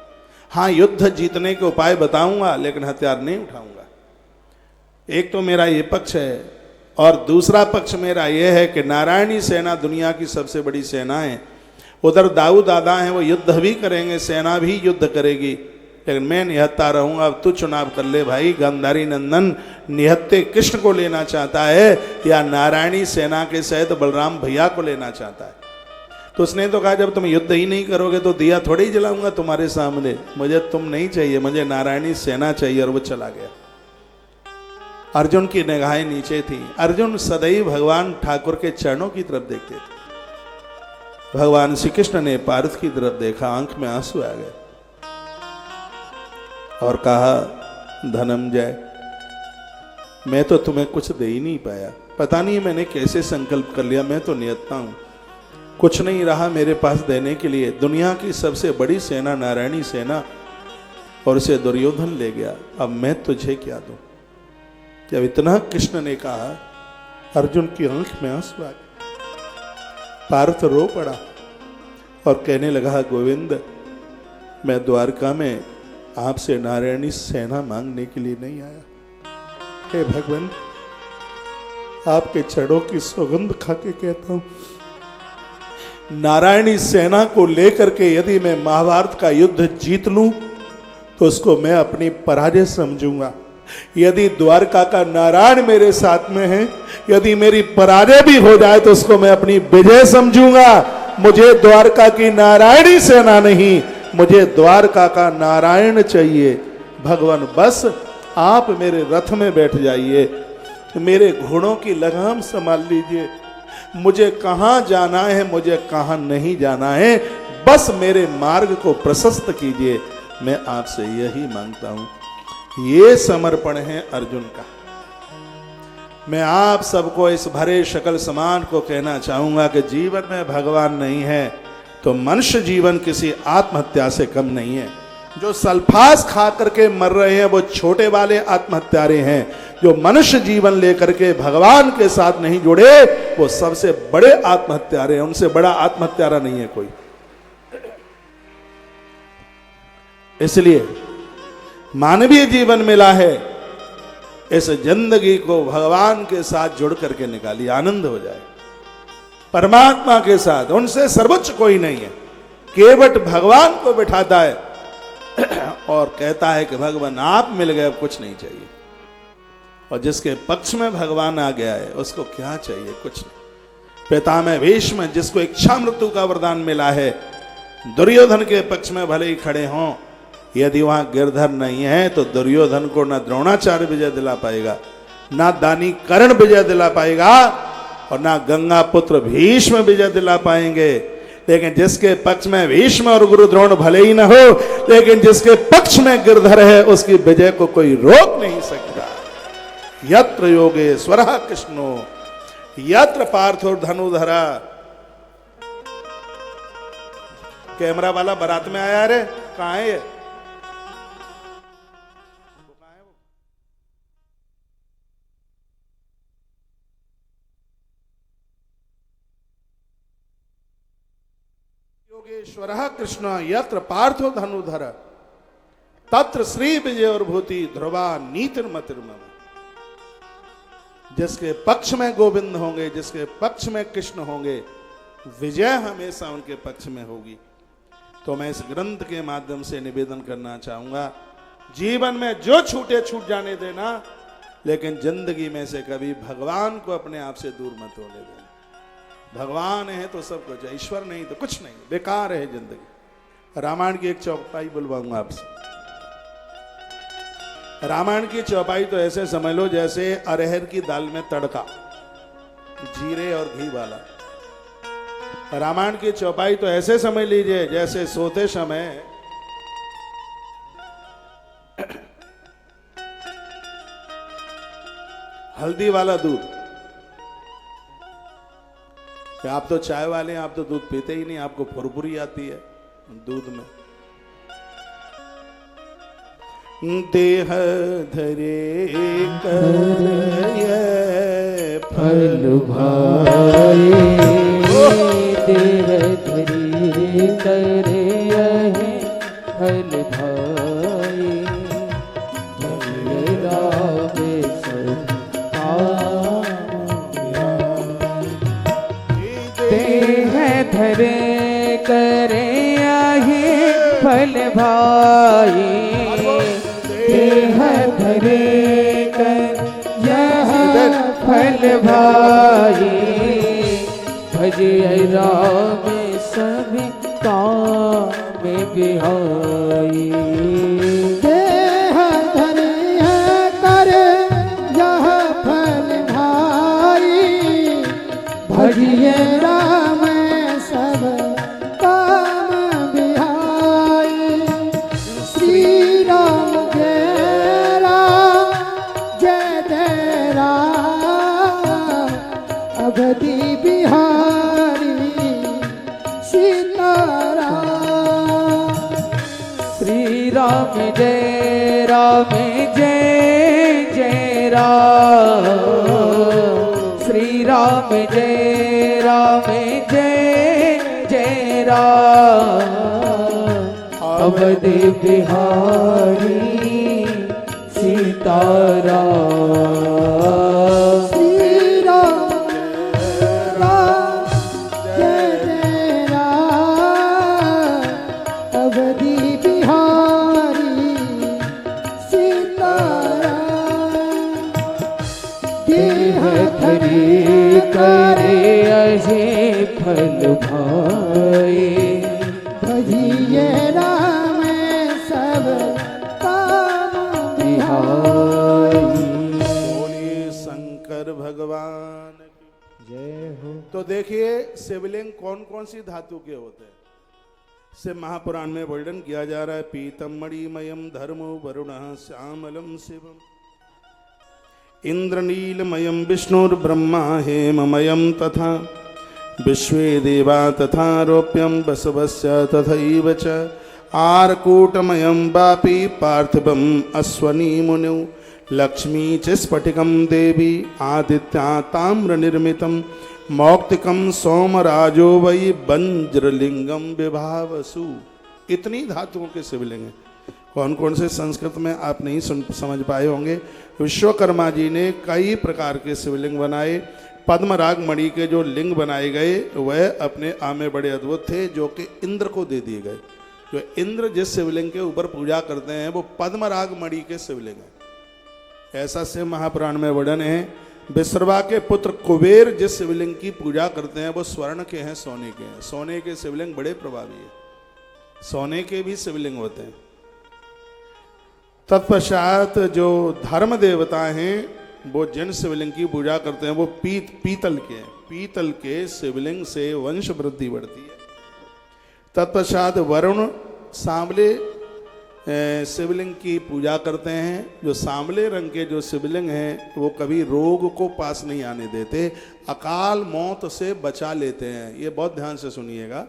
हाँ युद्ध जीतने के उपाय बताऊंगा लेकिन हथियार नहीं उठाऊंगा। एक तो मेरा ये पक्ष है और दूसरा पक्ष मेरा ये है कि नारायणी सेना दुनिया की सबसे बड़ी सेना है। उधर दाऊ दादा हैं, वो युद्ध भी करेंगे, सेना भी युद्ध करेगी, लेकिन मैं निहत्ता रहूंगा। अब तू चुनाव कर ले भाई, गांधारी नंदन निहत्ते कृष्ण को लेना चाहता है या नारायणी सेना के सहित बलराम भैया को लेना चाहता है? तो उसने तो कहा जब तुम युद्ध ही नहीं करोगे तो दिया थोड़ी जलाऊंगा तुम्हारे सामने, मुझे तुम नहीं चाहिए, मुझे नारायणी सेना चाहिए। और वो चला गया। अर्जुन की निगाहें नीचे थी। अर्जुन सदैव भगवान ठाकुर के चरणों की तरफ देखते थे। भगवान श्री कृष्ण ने पार्थ की तरफ देखा, आंख में आंसू आ गए। और कहा, धनंजय मैं तो तुम्हें कुछ दे ही नहीं पाया, पता नहीं मैंने कैसे संकल्प कर लिया, मैं तो नियत्ता हूं, कुछ नहीं रहा मेरे पास देने के लिए। दुनिया की सबसे बड़ी सेना नारायणी सेना, और उसे दुर्योधन ले गया, अब मैं तुझे क्या दूं। जब इतना कृष्ण ने कहा, अर्जुन की आंख में आंसू आ गए। पार्थ रो पड़ा और कहने लगा, गोविंद मैं द्वारका में आपसे नारायणी सेना मांगने के लिए नहीं आया। हे भगवान, आपके चरणों की सौगंध खा के कहता हूं, नारायणी सेना को लेकर के यदि मैं महाभारत का युद्ध जीत लूं तो उसको मैं अपनी पराजय समझूंगा। यदि द्वारका का नारायण मेरे साथ में है, यदि मेरी पराजय भी हो जाए तो उसको मैं अपनी विजय समझूंगा। मुझे द्वारका की नारायणी सेना नहीं, मुझे द्वारका का नारायण चाहिए। भगवान बस आप मेरे रथ में बैठ जाइए, मेरे घोड़ों की लगाम संभाल लीजिए, मुझे कहां जाना है, मुझे कहां नहीं जाना है, बस मेरे मार्ग को प्रशस्त कीजिए। मैं आपसे यही मांगता हूं। ये समर्पण है अर्जुन का। मैं आप सबको इस भरे शकल समान को कहना चाहूंगा कि जीवन में भगवान नहीं है तो मनुष्य जीवन किसी आत्महत्या से कम नहीं है। जो सल्फास खा करके मर रहे हैं वो छोटे वाले आत्महत्यारे हैं। जो मनुष्य जीवन लेकर के भगवान के साथ नहीं जुड़े वो सबसे बड़े आत्महत्यारे हैं। उनसे बड़ा आत्महत्यारा नहीं है कोई। इसलिए मानवीय जीवन मिला है, इस जिंदगी को भगवान के साथ जुड़ करके निकालिए, आनंद हो जाए। परमात्मा के साथ, उनसे सर्वोच्च कोई नहीं है। केवट भगवान को बिठाता है और कहता है कि भगवान आप मिल गए, अब कुछ नहीं चाहिए। और जिसके पक्ष में भगवान आ गया है उसको क्या चाहिए? कुछ नहीं। पितामह भीष्म जिसको इच्छा मृत्यु का वरदान मिला है, दुर्योधन के पक्ष में भले ही खड़े हों, यदि वहां गिरधर नहीं है तो दुर्योधन को ना द्रोणाचार्य विजय दिला पाएगा, ना दानी कर्ण विजय दिला पाएगा, और ना गंगा पुत्र भीष्म विजय दिला पाएंगे। लेकिन जिसके पक्ष में भीष्म और गुरु द्रोण भले ही ना हो, लेकिन जिसके पक्ष में गिरधर है उसकी विजय को कोई रोक नहीं सकता। यत्र योगेश्वरः कृष्णो यत्र पार्थो धनुधरा। कैमरा वाला बारात में आया रे, कहां है ये? योगेश्वरः कृष्ण यत्र पार्थो धनुधर तत्र श्री विजय और भूति ध्रुवा नीतिर्मतिर्मम। जिसके पक्ष में गोविंद होंगे, जिसके पक्ष में कृष्ण होंगे, विजय हमेशा उनके पक्ष में होगी। तो मैं इस ग्रंथ के माध्यम से निवेदन करना चाहूंगा, जीवन में जो छूटे छूट जाने देना, लेकिन जिंदगी में से कभी भगवान को अपने आप से दूर मत होने देना। भगवान है तो सब कुछ है, ईश्वर नहीं तो कुछ नहीं, बेकार है जिंदगी। रामायण की एक चौपाई बुलवाऊंगा आपसे। रामायण की चौपाई तो ऐसे समझ लो जैसे अरहर की दाल में तड़का, जीरे और घी वाला। रामायण की चौपाई तो ऐसे समझ लीजिए जैसे सोते समय हल्दी वाला दूध। आप तो चाय वाले हैं, आप तो दूध पीते ही नहीं, आपको फुरफुरी आती है दूध में। देह धरे कर फल भाई, देह धरे कर फल भाई, देह धरे करे आहे फल भाई, देह धरे कर यह फल भाई, भजिए राम सभी काम बिहाई। देह धरे कर यह फल भाई, भजिए राम सब काम बिहाई। श्री राम अवधि बिहारी सीताराम। श्री राम जय जय राम, श्री राम जय जय राम, अवधि बिहारी सीताराम। श्री राम राम जय जय राम, अवधि बिहारी सीताराम। देह धरी करे अहे फल भाए, भजिए राम सब काम बिहारी। बोलिए शंकर भगवान की जय हो। तो देखिए शिवलिंग कौन कौन सी धातु के होते हैं से महापुराण में वर्णन किया जा रहा है। पीतम मणिमयम धर्मो वरुण श्यामलम शिवम, इंद्रनीलमयम विष्णुर्ब्रह्मा हेममयम तथा विश्वे देवा तथा रोप्यम बसवस्य तथैव च आर्कूटमयं वापि पार्थिवम् अश्वनी मुनौ लक्ष्मी च स्फटिकं देवी आदित्या ताम्रनिर्मितं मौक्तिकं सोमराजो वै वज्रलिंगम विभावसु। इतनी धातुओं के शिवलिंग हैं। कौन कौन से संस्कृत में आप नहीं समझ पाए होंगे। विश्वकर्मा जी ने कई प्रकार के शिवलिंग बनाए। पद्मराग मणि के जो लिंग बनाए गए वह अपने आप में बड़े अद्भुत थे, जो कि इंद्र को दे दिए गए। जो इंद्र जिस शिवलिंग के ऊपर पूजा करते हैं वो पद्मराग मणि के शिवलिंग है। ऐसा से महापुराण में वर्णन है। विश्रवा के पुत्र कुबेर जिस शिवलिंग की पूजा करते हैं वो स्वर्ण के हैं, सोने के हैं। सोने के शिवलिंग बड़े प्रभावी है, सोने के भी शिवलिंग होते हैं। तत्पश्चात जो धर्म देवता हैं वो जिन शिवलिंग की पूजा करते हैं वो पीतल के हैं। पीतल के शिवलिंग से वंश वृद्धि बढ़ती है। तत्पश्चात वरुण सांवले शिवलिंग की पूजा करते हैं। जो सांवले रंग के जो शिवलिंग हैं वो कभी रोग को पास नहीं आने देते, अकाल मौत से बचा लेते हैं। ये बहुत ध्यान से सुनिएगा।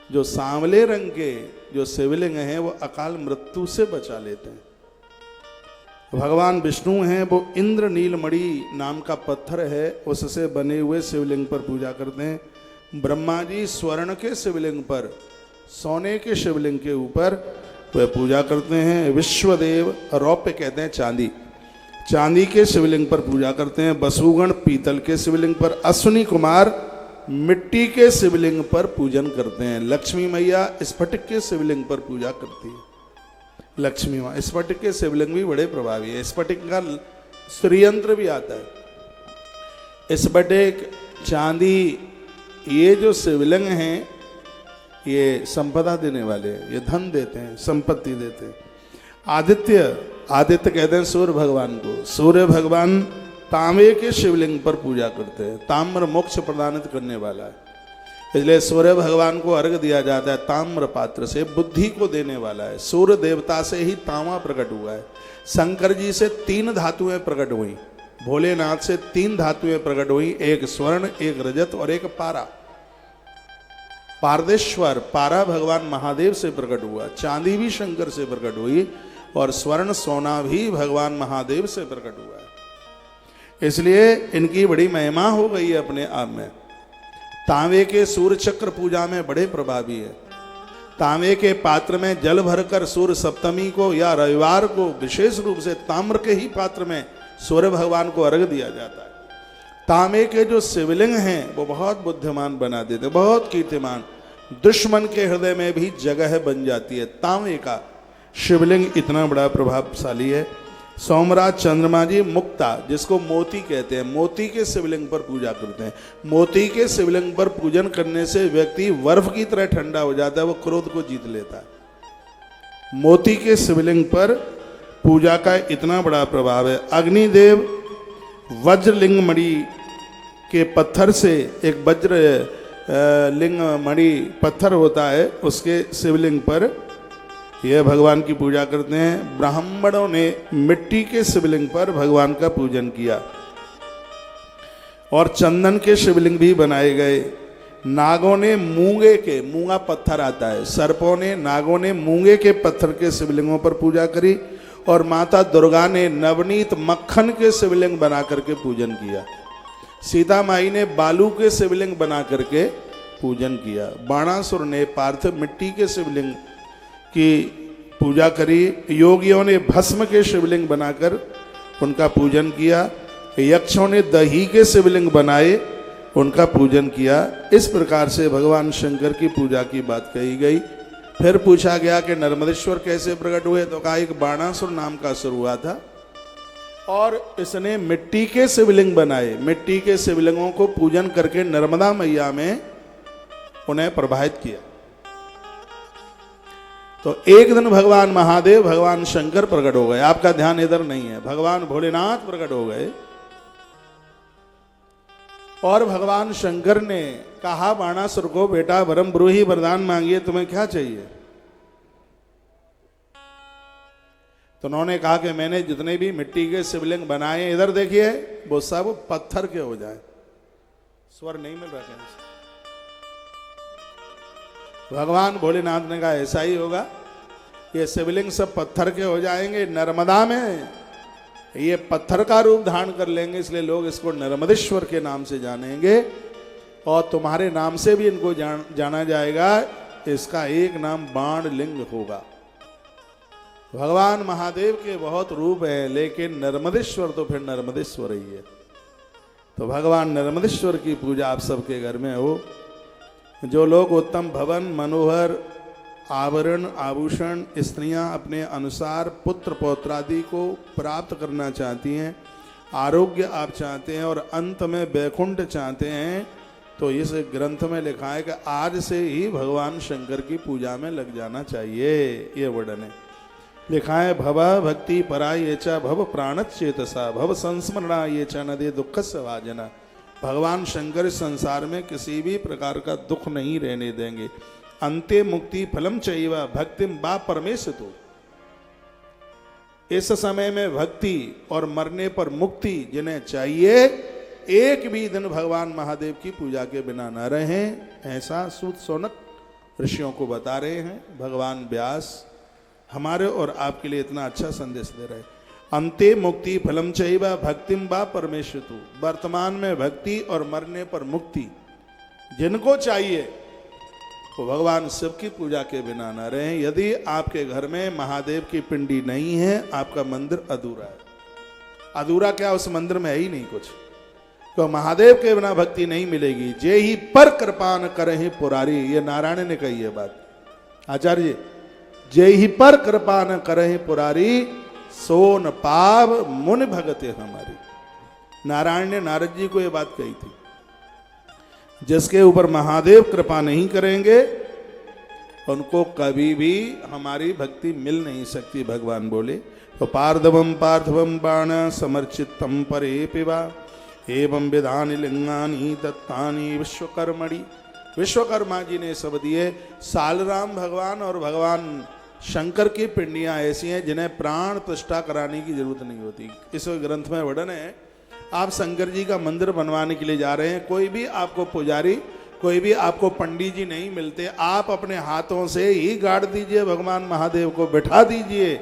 जो सांवले रंग के जो शिवलिंग हैं वो अकाल मृत्यु से बचा लेते हैं। भगवान विष्णु हैं वो इंद्र नीलमणि नाम का पत्थर है उससे बने हुए शिवलिंग पर पूजा करते हैं। ब्रह्मा जी स्वर्ण के शिवलिंग पर, सोने के शिवलिंग के ऊपर वह पूजा करते हैं। विश्वदेव रौप्य कहते हैं चांदी, चांदी के शिवलिंग पर पूजा करते हैं। वसुगण पीतल के शिवलिंग पर, अश्विनी कुमार मिट्टी के शिवलिंग पर पूजन करते हैं। लक्ष्मी मैया स्फटिक के शिवलिंग पर पूजा करती है। लक्ष्मी माँ स्फटिक के शिवलिंग भी बड़े प्रभावी है। स्फटिक का श्रीयंत्र भी आता है। स्फटिक, चांदी, ये जो शिवलिंग हैं ये संपदा देने वाले हैं, ये धन देते हैं, संपत्ति देते हैं। आदित्य, आदित्य कहते हैं सूर्य भगवान को। सूर्य भगवान तांबे के शिवलिंग पर पूजा करते हैं। ताम्र मोक्ष प्रदानित करने वाला है, इसलिए सूर्य भगवान को अर्घ दिया जाता है ताम्र पात्र से। बुद्धि को देने वाला है। सूर्य देवता से ही तांबा प्रकट हुआ है। शंकर जी से 3 धातुएं प्रकट हुई, भोलेनाथ से 3 धातुएं प्रकट हुई, एक स्वर्ण, एक रजत और एक पारा। पारदेश्वर, पारा भगवान महादेव से प्रकट हुआ। चांदी भी शंकर से प्रकट हुई और स्वर्ण सोना भी भगवान महादेव से प्रकट हुआ है। इसलिए इनकी बड़ी महिमा हो गई है अपने आप में। तांबे के सूर्य चक्र पूजा में बड़े प्रभावी है। तांबे के पात्र में जल भरकर सूर्य सप्तमी को या रविवार को विशेष रूप से ताम्र के ही पात्र में सूर्य भगवान को अर्घ दिया जाता है। तांबे के जो शिवलिंग हैं वो बहुत बुद्धिमान बना देते, बहुत कीर्तिमान। दुश्मन के हृदय में भी जगह बन जाती है। तांबे का शिवलिंग इतना बड़ा प्रभावशाली है। सोमराज चंद्रमा जी मुक्ता, जिसको मोती कहते हैं, मोती के शिवलिंग पर पूजा करते हैं। मोती के शिवलिंग पर पूजन करने से व्यक्ति बर्फ की तरह ठंडा हो जाता है, वो क्रोध को जीत लेता है। मोती के शिवलिंग पर पूजा का इतना बड़ा प्रभाव है। अग्निदेव वज्रलिंग मणि के पत्थर से, एक वज्र लिंग मणि पत्थर होता है, उसके शिवलिंग पर यह भगवान की पूजा करते हैं। ब्राह्मणों ने मिट्टी के शिवलिंग पर भगवान का पूजन किया। और चंदन के शिवलिंग भी बनाए गए। नागों ने मूंगे के, मूंगा पत्थर आता है, सर्पों ने, नागों ने मूंगे के पत्थर के शिवलिंगों पर पूजा करी और माता दुर्गा ने नवनीत मक्खन के शिवलिंग बना करके पूजन किया। सीता माई ने बालू के शिवलिंग बना करके पूजन किया। बाणासुर ने पार्थिव मिट्टी के शिवलिंग की पूजा करी। योगियों ने भस्म के शिवलिंग बनाकर उनका पूजन किया। यक्षों ने दही के शिवलिंग बनाए, उनका पूजन किया। इस प्रकार से भगवान शंकर की पूजा की बात कही गई। फिर पूछा गया कि नर्मदेश्वर कैसे प्रकट हुए, तो कहा एक बाणासुर नाम का असुर हुआ था और इसने मिट्टी के शिवलिंग बनाए। मिट्टी के शिवलिंगों को पूजन करके नर्मदा मैया में उन्हें प्रवाहित किया। तो एक दिन भगवान महादेव, भगवान शंकर प्रकट हो गए। आपका ध्यान इधर नहीं है, भगवान भोलेनाथ प्रकट हो गए और भगवान शंकर ने कहा बाणासुर को, बेटा वरम ब्रूहि, वरदान मांगिए, तुम्हें क्या चाहिए। तो उन्होंने कहा कि मैंने जितने भी मिट्टी के शिवलिंग बनाए, इधर देखिए, वो सब पत्थर के हो जाए। स्वर नहीं मिल रहा है। भगवान भोलेनाथ ने कहा ऐसा ही होगा, ये शिवलिंग सब पत्थर के हो जाएंगे। नर्मदा में ये पत्थर का रूप धारण कर लेंगे, इसलिए लोग इसको नर्मदेश्वर के नाम से जानेंगे और तुम्हारे नाम से भी इनको जाना जाएगा। इसका एक नाम बाण लिंग होगा। भगवान महादेव के बहुत रूप है, लेकिन नर्मदेश्वर तो फिर नर्मदेश्वर ही है। तो भगवान नर्मदेश्वर की पूजा आप सबके घर में हो। जो लोग उत्तम भवन, मनोहर आभरण, आभूषण, स्त्रियां अपने अनुसार पुत्र पौत्रादि को प्राप्त करना चाहती हैं, आरोग्य आप चाहते हैं और अंत में वैकुंठ चाहते हैं, तो इस ग्रंथ में लिखा है कि आज से ही भगवान शंकर की पूजा में लग जाना चाहिए। ये वर्णन है, लिखा है, भव भक्ति परा ये च भव प्राणत चेतसा भव संस्मरणा ये च नदे दुख भाजना। भगवान शंकर इस संसार में किसी भी प्रकार का दुख नहीं रहने देंगे। अंते मुक्ति फलम चैव भक्तिम बा परमेशतु। इस समय में भक्ति और मरने पर मुक्ति जिन्हें चाहिए, एक भी दिन भगवान महादेव की पूजा के बिना न रहें, ऐसा सूत सौनक ऋषियों को बता रहे हैं भगवान व्यास। हमारे और आपके लिए इतना अच्छा संदेश दे रहे हैं। अंते मुक्ति फलम चैव भक्तिम बा परमेशतु। वर्तमान में भक्ति और मरने पर मुक्ति जिनको चाहिए, वो भगवान शिव की पूजा के बिना न रहें। यदि आपके घर में महादेव की पिंडी नहीं है, आपका मंदिर अधूरा है। अधूरा क्या, उस मंदिर में है ही नहीं कुछ। तो महादेव के बिना भक्ति नहीं मिलेगी। जे ही पर कृपान करहि पुरारी, ये नारायण ने कही है बात, आचार्य। जे ही पर कृपा न करहि पुरारी, सोन पाव मुन भगते हमारी। नारायण ने नारद जी को यह बात कही थी। जिसके ऊपर महादेव कृपा नहीं करेंगे, उनको कभी भी हमारी भक्ति मिल नहीं सकती। भगवान बोले, तो पार्थिवम पार्थिवम बाण समर्चितम परे पिवा एवं विधानि लिंगानि दत्तानि विश्वकर्मणि। विश्वकर्मा जी ने सब दिए। सालराम भगवान और भगवान शंकर की पिंडियां ऐसी हैं जिन्हें प्राण प्रतिष्ठा कराने की जरूरत नहीं होती। इस ग्रंथ में वर्णन है, आप शंकर जी का मंदिर बनवाने के लिए जा रहे हैं, कोई भी आपको पुजारी, कोई भी आपको पंडित जी नहीं मिलते, आप अपने हाथों से ही गाड़ दीजिए, भगवान महादेव को बिठा दीजिए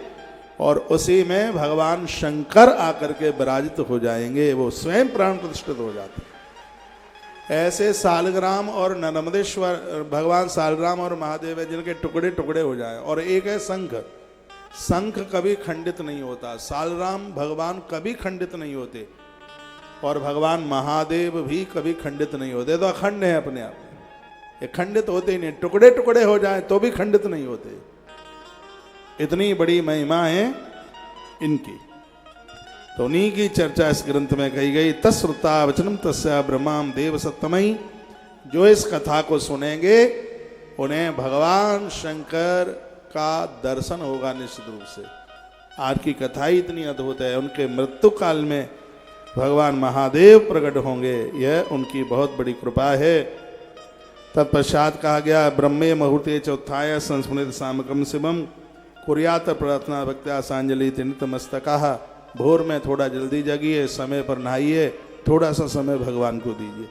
और उसी में भगवान शंकर आकर के विराजित हो जाएंगे, वो स्वयं प्राण प्रतिष्ठित हो जाते हैं। ऐसे सालग्राम और नर्मदेश्वर, भगवान सालग्राम और महादेव है जिनके टुकड़े टुकड़े हो जाए। और एक है शंख, शंख कभी खंडित नहीं होता। सालग्राम भगवान कभी खंडित नहीं होते और भगवान महादेव भी कभी खंडित नहीं होते। तो अखंड है अपने आप में, ये खंडित होते ही नहीं। टुकड़े टुकड़े हो जाए तो भी खंडित नहीं होते। इतनी बड़ी महिमा है इनकी। तो उन्हीं की चर्चा इस ग्रंथ में कही गई। तस्रुता वचनम तस्या ब्रह्माम देव सत्तमयी। जो इस कथा को सुनेंगे उन्हें भगवान शंकर का दर्शन होगा निश्चित रूप से। आज की कथा ही इतनी अद्भुत है। उनके मृत्यु काल में भगवान महादेव प्रकट होंगे, यह उनकी बहुत बड़ी कृपा है। तत्पश्चात कहा गया, ब्रह्मे मुहूर्ते चौथाय संस्मृत सामकम शिवम कुर्यात प्रार्थना भक्त्या सांजलि नित मस्तका। भोर में थोड़ा जल्दी जगिए, समय पर नहाइए थोड़ा सा समय भगवान को दीजिए।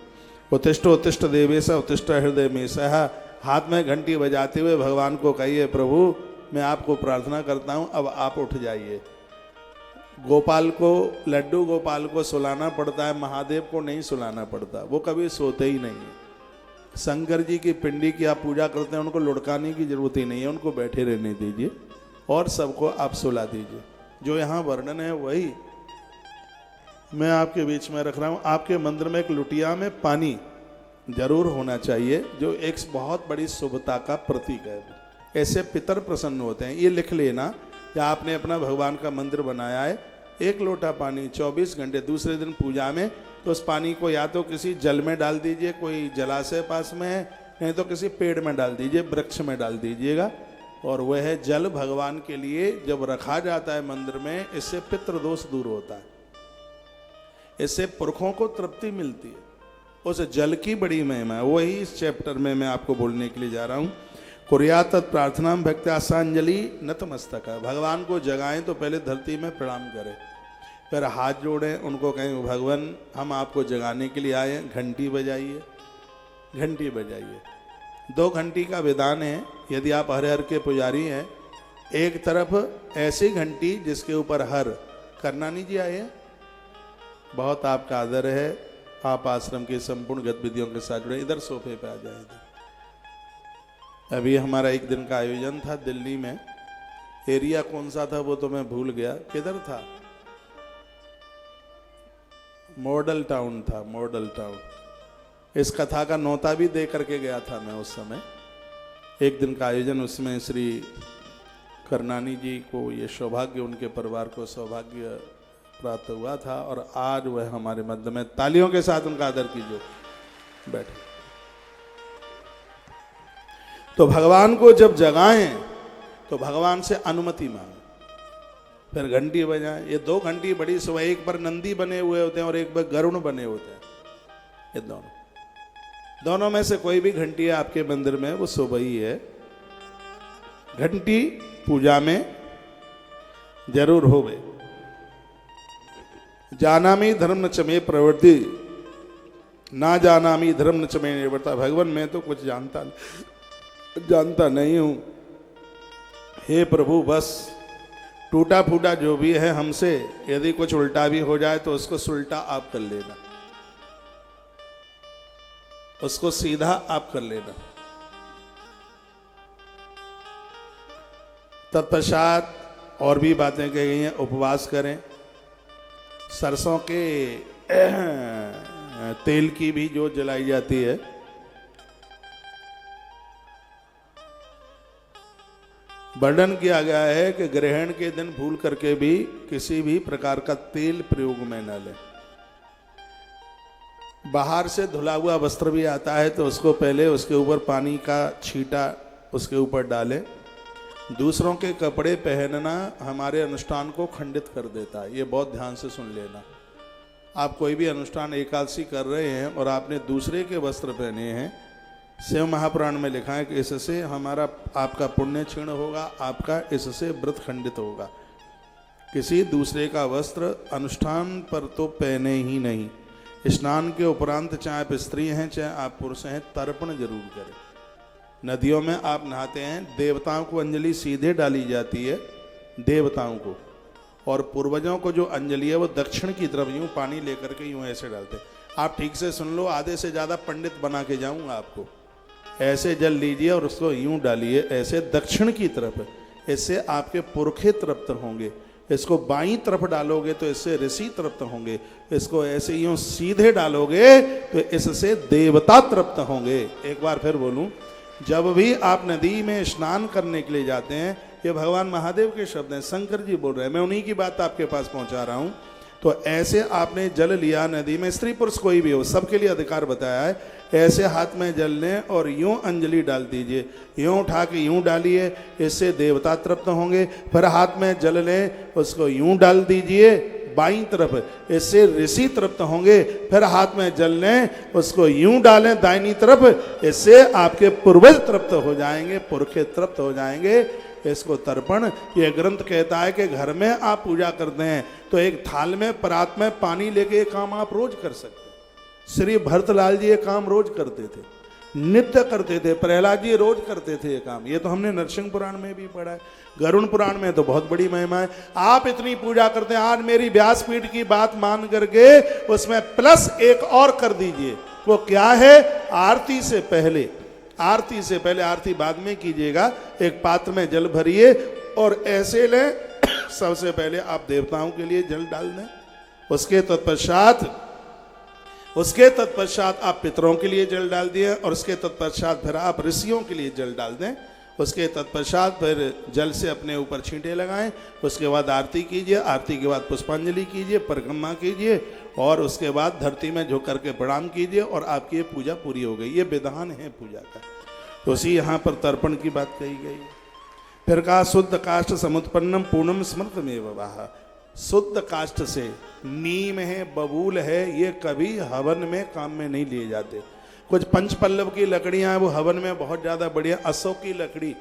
उत्तिष्ठ उत्तिष्ठ देवेश उत्तिष्ठ हृदय में सह, हाथ में घंटी बजाते हुए भगवान को कहिए, प्रभु मैं आपको प्रार्थना करता हूँ, अब आप उठ जाइए। गोपाल को, लड्डू गोपाल को सुलाना पड़ता है, महादेव को नहीं सुलाना पड़ता, वो कभी सोते ही नहीं है। शंकर जी की पिंडी की आप पूजा करते हैं, उनको लुढ़काने की जरूरत ही नहीं है, उनको बैठे रहने दीजिए और सबको आप सुला दीजिए। जो यहाँ वर्णन है वही मैं आपके बीच में रख रहा हूँ। आपके मंदिर में एक लुटिया में पानी जरूर होना चाहिए, जो एक बहुत बड़ी शुभता का प्रतीक है। ऐसे पितर प्रसन्न होते हैं। ये लिख लेना, या आपने अपना भगवान का मंदिर बनाया है, 1 लोटा पानी 24 घंटे, दूसरे दिन पूजा में तो उस पानी को या तो किसी जल में डाल दीजिए, कोई जलाशय पास में है, नहीं तो किसी पेड़ में डाल दीजिए, वृक्ष में डाल दीजिएगा। और वह जल भगवान के लिए जब रखा जाता है मंदिर में, इससे पितृदोष दूर होता है, इससे पुरखों को तृप्ति मिलती है। उस जल की बड़ी महिमा है, वही इस चैप्टर में मैं आपको बोलने के लिए जा रहा हूँ। कुर्यात प्रार्थना भक्त्यासांजलि नतमस्तक। भगवान को जगाएं तो पहले धरती में प्रणाम करें, फिर हाथ जोड़ें, उनको कहें भगवान हम आपको जगाने के लिए आए हैं, घंटी बजाइए, घंटी बजाइए। 2 घंटी का विधान है। यदि आप हर हर के पुजारी हैं, एक तरफ ऐसी घंटी जिसके ऊपर हर, करनानी जी आए हैं, बहुत आपका आदर है, आप आश्रम की संपूर्ण गतिविधियों के साथ जुड़े, इधर सोफे पे आ जाए। अभी हमारा एक दिन का आयोजन था दिल्ली में, एरिया कौन सा था वो तो मैं भूल गया, किधर था, मॉडल टाउन था, मॉडल टाउन। इस कथा का नोता भी दे करके गया था मैं उस समय। एक दिन का आयोजन, उसमें श्री करनानी जी को ये सौभाग्य, उनके परिवार को सौभाग्य प्राप्त हुआ था, और आज वह हमारे मध्य में। तालियों के साथ उनका आदर कीजिए, बैठे। तो भगवान को जब जगाएं तो भगवान से अनुमति मांगे, फिर घंटी बजाएं। ये 2 घंटी बड़ी सुबह, एक पर नंदी बने हुए होते हैं और एक पर गरुण बने होते हैं। ये दोनों में से कोई भी घंटी है आपके मंदिर में, वो सुबह ही है। घंटी पूजा में जरूर होवे। जानामी धर्म न चमे प्रवृत्ति, ना जानामी धर्म न चमे निवर्ता। भगवान मैं तो कुछ जानता नहीं हूं, हे प्रभु बस टूटा फूटा जो भी है हमसे, यदि कुछ उल्टा भी हो जाए तो उसको सुलटा आप कर लेना, उसको सीधा आप कर लेना। तत्पश्चात और भी बातें कही गई हैं। उपवास करें, सरसों के तेल की भी जो जलाई जाती है, वर्णन किया गया है कि ग्रहण के दिन भूल करके भी किसी भी प्रकार का तेल प्रयोग में न लें। बाहर से धुला हुआ वस्त्र भी आता है तो उसको पहले उसके ऊपर पानी का छींटा उसके ऊपर डालें। दूसरों के कपड़े पहनना हमारे अनुष्ठान को खंडित कर देता है, ये बहुत ध्यान से सुन लेना। आप कोई भी अनुष्ठान एकादशी कर रहे हैं और आपने दूसरे के वस्त्र पहने हैं, शिव महापुराण में लिखा है कि इससे हमारा आपका पुण्य क्षीण होगा, आपका इससे व्रत खंडित होगा। किसी दूसरे का वस्त्र अनुष्ठान पर तो पहने ही नहीं। स्नान के उपरांत चाहे आप स्त्री हैं चाहे आप पुरुष हैं, तर्पण जरूर करें। नदियों में आप नहाते हैं, देवताओं को अंजलि सीधे डाली जाती है, देवताओं को, और पूर्वजों को जो अंजलि है वो दक्षिण की तरफ यूं पानी लेकर के यूं ऐसे डालते हैं। आप ठीक से सुन लो, आधे से ज़्यादा पंडित बना के जाऊंगा आपको। ऐसे जल लीजिए और उसको यूं डालिए ऐसे दक्षिण की तरफ, इससे आपके पुरखे तृप्त होंगे। इसको बाईं तरफ डालोगे तो इससे ऋषि तृप्त होंगे, इसको ऐसे यूं सीधे डालोगे तो इससे देवता तृप्त होंगे। एक बार फिर बोलूं, जब भी आप नदी में स्नान करने के लिए जाते हैं, ये भगवान महादेव के शब्द हैं, शंकर जी बोल रहे हैं, मैं उन्हीं की बात आपके पास पहुंचा रहा हूं। तो ऐसे आपने जल लिया नदी में, स्त्री पुरुष कोई भी हो, सबके लिए अधिकार बताया है। ऐसे हाथ में जल लें और यूं अंजलि डाल दीजिए, यूं उठा के यूं डालिए, इससे देवता तृप्त होंगे। फिर हाथ में जल लें, उसको यूं डाल दीजिए बाईं तरफ, इससे ऋषि तृप्त होंगे। फिर हाथ में जल लें, उसको यूं डालें दाहिनी तरफ, इससे आपके पूर्वज तृप्त हो जाएंगे, पुरखे तृप्त हो जाएंगे। इसको तर्पण। ये ग्रंथ कहता है कि घर में आप पूजा करते हैं तो एक थाल में परात में पानी लेके ये काम आप रोज कर सकते हैं। श्री भरतलाल जी ये काम रोज करते थे, नित्य करते थे। प्रहलाद जी रोज करते थे ये काम। ये तो हमने नरसिंह पुराण में भी पढ़ा है, गरुण पुराण में तो बहुत बड़ी महिमा है। आप इतनी पूजा करते हैं, आज मेरी व्यासपीठ की बात मान करके उसमें प्लस एक और कर दीजिए। वो क्या है? आरती से पहले, आरती से पहले, आरती बाद में कीजिएगा, एक पात्र में जल भरिए और ऐसे लें। सबसे पहले आप देवताओं के लिए जल डाल दें, उसके तत्पश्चात आप पितरों के लिए जल डाल दिए और उसके तत्पश्चात फिर आप ऋषियों के लिए जल डाल दें। उसके तत्पश्चात फिर जल से अपने ऊपर छींटे लगाएं। उसके बाद आरती कीजिए, आरती के बाद पुष्पांजलि कीजिए, परिक्रमा कीजिए और उसके बाद धरती में झुक करके प्रणाम कीजिए और आपकी ये पूजा पूरी हो गई। ये विधान है पूजा का। तो उसी यहाँ पर तर्पण की बात कही गई। फिर कहा शुद्ध काष्ठ समुत्पन्नम पूर्णम स्मृतमेव वाह। शुद्ध काष्ठ से, नीम है, बबूल है, ये कभी हवन में काम में नहीं लिए जाते। कुछ पंचपल्लव की लकड़ियां हैं वो हवन में बहुत ज्यादा बढ़िया। अशोक की लकड़ी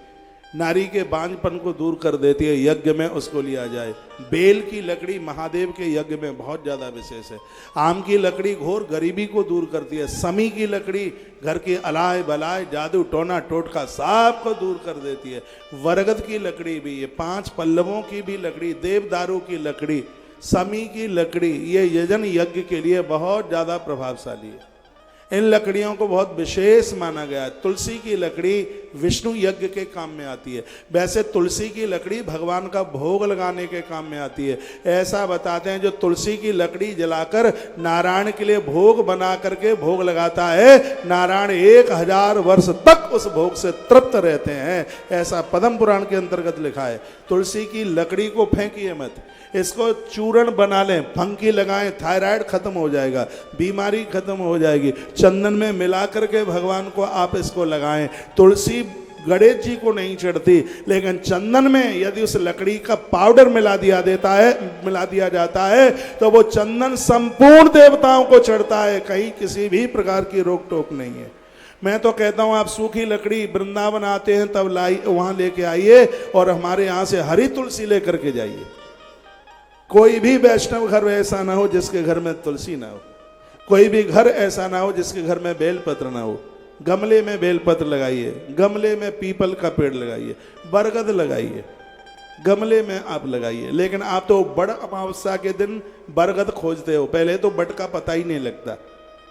नारी के बांझपन को दूर कर देती है, यज्ञ में उसको लिया जाए। बेल की लकड़ी महादेव के यज्ञ में बहुत ज्यादा विशेष है। आम की लकड़ी घोर गरीबी को दूर करती है। समी की लकड़ी घर की अलाय बलाय जादू टोना टोटका सब को दूर कर देती है। वरगद की लकड़ी भी, ये 5 पल्लवों की भी लकड़ी, देवदारू की लकड़ी, समी की लकड़ी, ये यजन यज्ञ के लिए बहुत ज्यादा प्रभावशाली है। इन लकड़ियों को बहुत विशेष माना गया है। तुलसी की लकड़ी विष्णु यज्ञ के काम में आती है। वैसे तुलसी की लकड़ी भगवान का भोग लगाने के काम में आती है। ऐसा बताते हैं जो तुलसी की लकड़ी जलाकर नारायण के लिए भोग बना करके भोग लगाता है, नारायण 1000 वर्ष तक उस भोग से तृप्त रहते हैं। ऐसा पद्म पुराण के अंतर्गत लिखा है। तुलसी की लकड़ी को फेंकिए मत, इसको चूर्ण बना लें, फंकी लगाएं, थायराइड खत्म हो जाएगा, बीमारी खत्म हो जाएगी। चंदन में मिला करके भगवान को आप इसको लगाएं। तुलसी गणेश जी को नहीं चढ़ती, लेकिन चंदन में यदि उस लकड़ी का पाउडर मिला दिया जाता है तो वो चंदन संपूर्ण देवताओं को चढ़ता है। कहीं किसी भी प्रकार की रोक टोक नहीं है। मैं तो कहता हूं आप सूखी लकड़ी वृंदावन आते हैं तब वहां लेके आइए और हमारे यहां से हरी तुलसी लेकर के जाइए। कोई भी वैष्णव घर ऐसा ना हो जिसके घर में तुलसी ना हो। कोई भी घर ऐसा ना हो जिसके घर में बेलपत्र ना हो। गमले में बेलपत्र लगाइए, गमले में पीपल का पेड़ लगाइए, बरगद लगाइए, गमले में आप लगाइए। लेकिन आप तो बड़ अमावस्या के दिन बरगद खोजते हो। पहले तो बट का पता ही नहीं लगता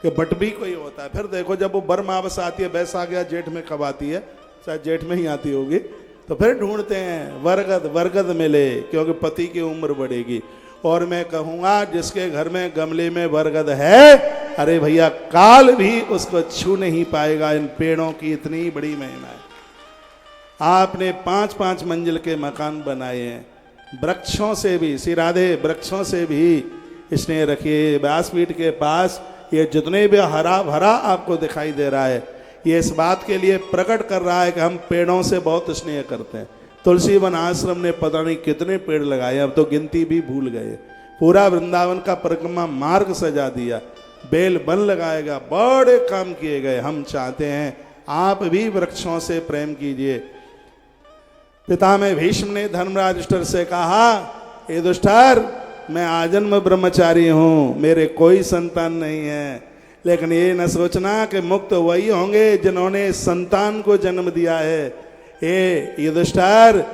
कि बट भी कोई होता है। फिर देखो जब वो बरमावस्या आती है, बैसाख या जेठ में कब आती है, शायद जेठ में ही आती होगी, तो फिर ढूंढते हैं बरगद मिले, क्योंकि पति की उम्र बढ़ेगी। और मैं कहूंगा जिसके घर में गमले में बरगद है, अरे भैया काल भी उसको छू नहीं पाएगा। इन पेड़ों की इतनी बड़ी महिमा है। आपने 5-5 मंजिल के मकान बनाए हैं, वृक्षों से भी, श्री राधे वृक्षों से भी स्नेह रखिए। व्यासपीठ के पास ये जितने भी हरा भरा आपको दिखाई दे रहा है, ये इस बात के लिए प्रकट कर रहा है कि हम पेड़ों से बहुत स्नेह करते हैं। तुलसी वन आश्रम ने पता नहीं कितने पेड़ लगाए, अब तो गिनती भी भूल गए। पूरा वृंदावन का परिक्रमा मार्ग सजा दिया, बेल वन लगाएगा, बड़े काम किए गए। हम चाहते हैं आप भी वृक्षों से प्रेम कीजिए। पिता में भीष्म ने धर्मराज युधिष्ठिर से कहा, हे युधिष्ठिर, मैं आजन्म ब्रह्मचारी हूं, मेरे कोई संतान नहीं है। लेकिन ये न सोचना कि मुक्त वही होंगे जिन्होंने संतान को जन्म दिया है। ये युधिष्ठिर,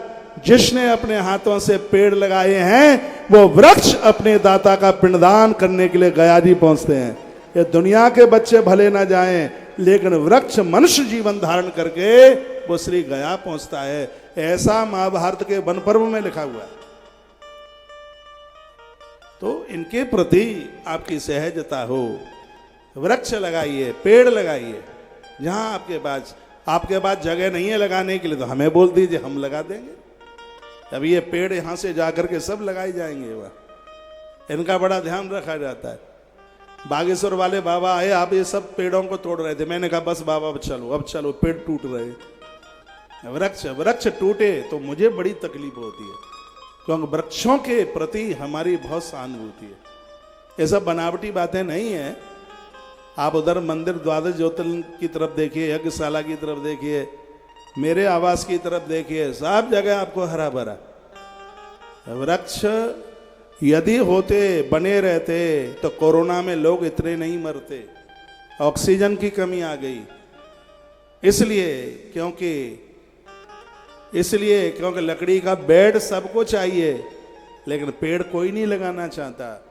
जिसने अपने हाथों से पेड़ लगाए हैं वो वृक्ष अपने दाता का पिंडदान करने के लिए गया जी पहुंचते हैं। ये दुनिया के बच्चे भले ना जाएं, लेकिन वृक्ष मनुष्य जीवन धारण करके वो श्री गया पहुंचता है। ऐसा महाभारत के वन पर्व में लिखा हुआ है। तो इनके प्रति आपकी सहजता हो, वृक्ष लगाइए, पेड़ लगाइए। जहां आपके पास जगह नहीं है लगाने के लिए तो हमें बोल दीजिए, हम लगा देंगे। अब ये पेड़ यहां से जाकर के सब लगाए जाएंगे। वह इनका बड़ा ध्यान रखा जाता है। बागेश्वर वाले बाबा आए, आप ये सब पेड़ों को तोड़ रहे थे। मैंने कहा बस बाबा अब चलो, पेड़ टूट रहे। वृक्ष टूटे तो मुझे बड़ी तकलीफ होती है, क्योंकि वृक्षों के प्रति हमारी बहुत सहानुभूति है। ये सब बनावटी बातें नहीं है। आप उधर मंदिर द्वादश ज्योतिर्लिंग की तरफ देखिए, यज्ञशाला की तरफ देखिए, मेरे आवास की तरफ देखिए, सब जगह आपको हरा भरा। वृक्ष यदि होते, बने रहते, तो कोरोना में लोग इतने नहीं मरते। ऑक्सीजन की कमी आ गई इसलिए क्योंकि लकड़ी का बेड सबको चाहिए, लेकिन पेड़ कोई नहीं लगाना चाहता।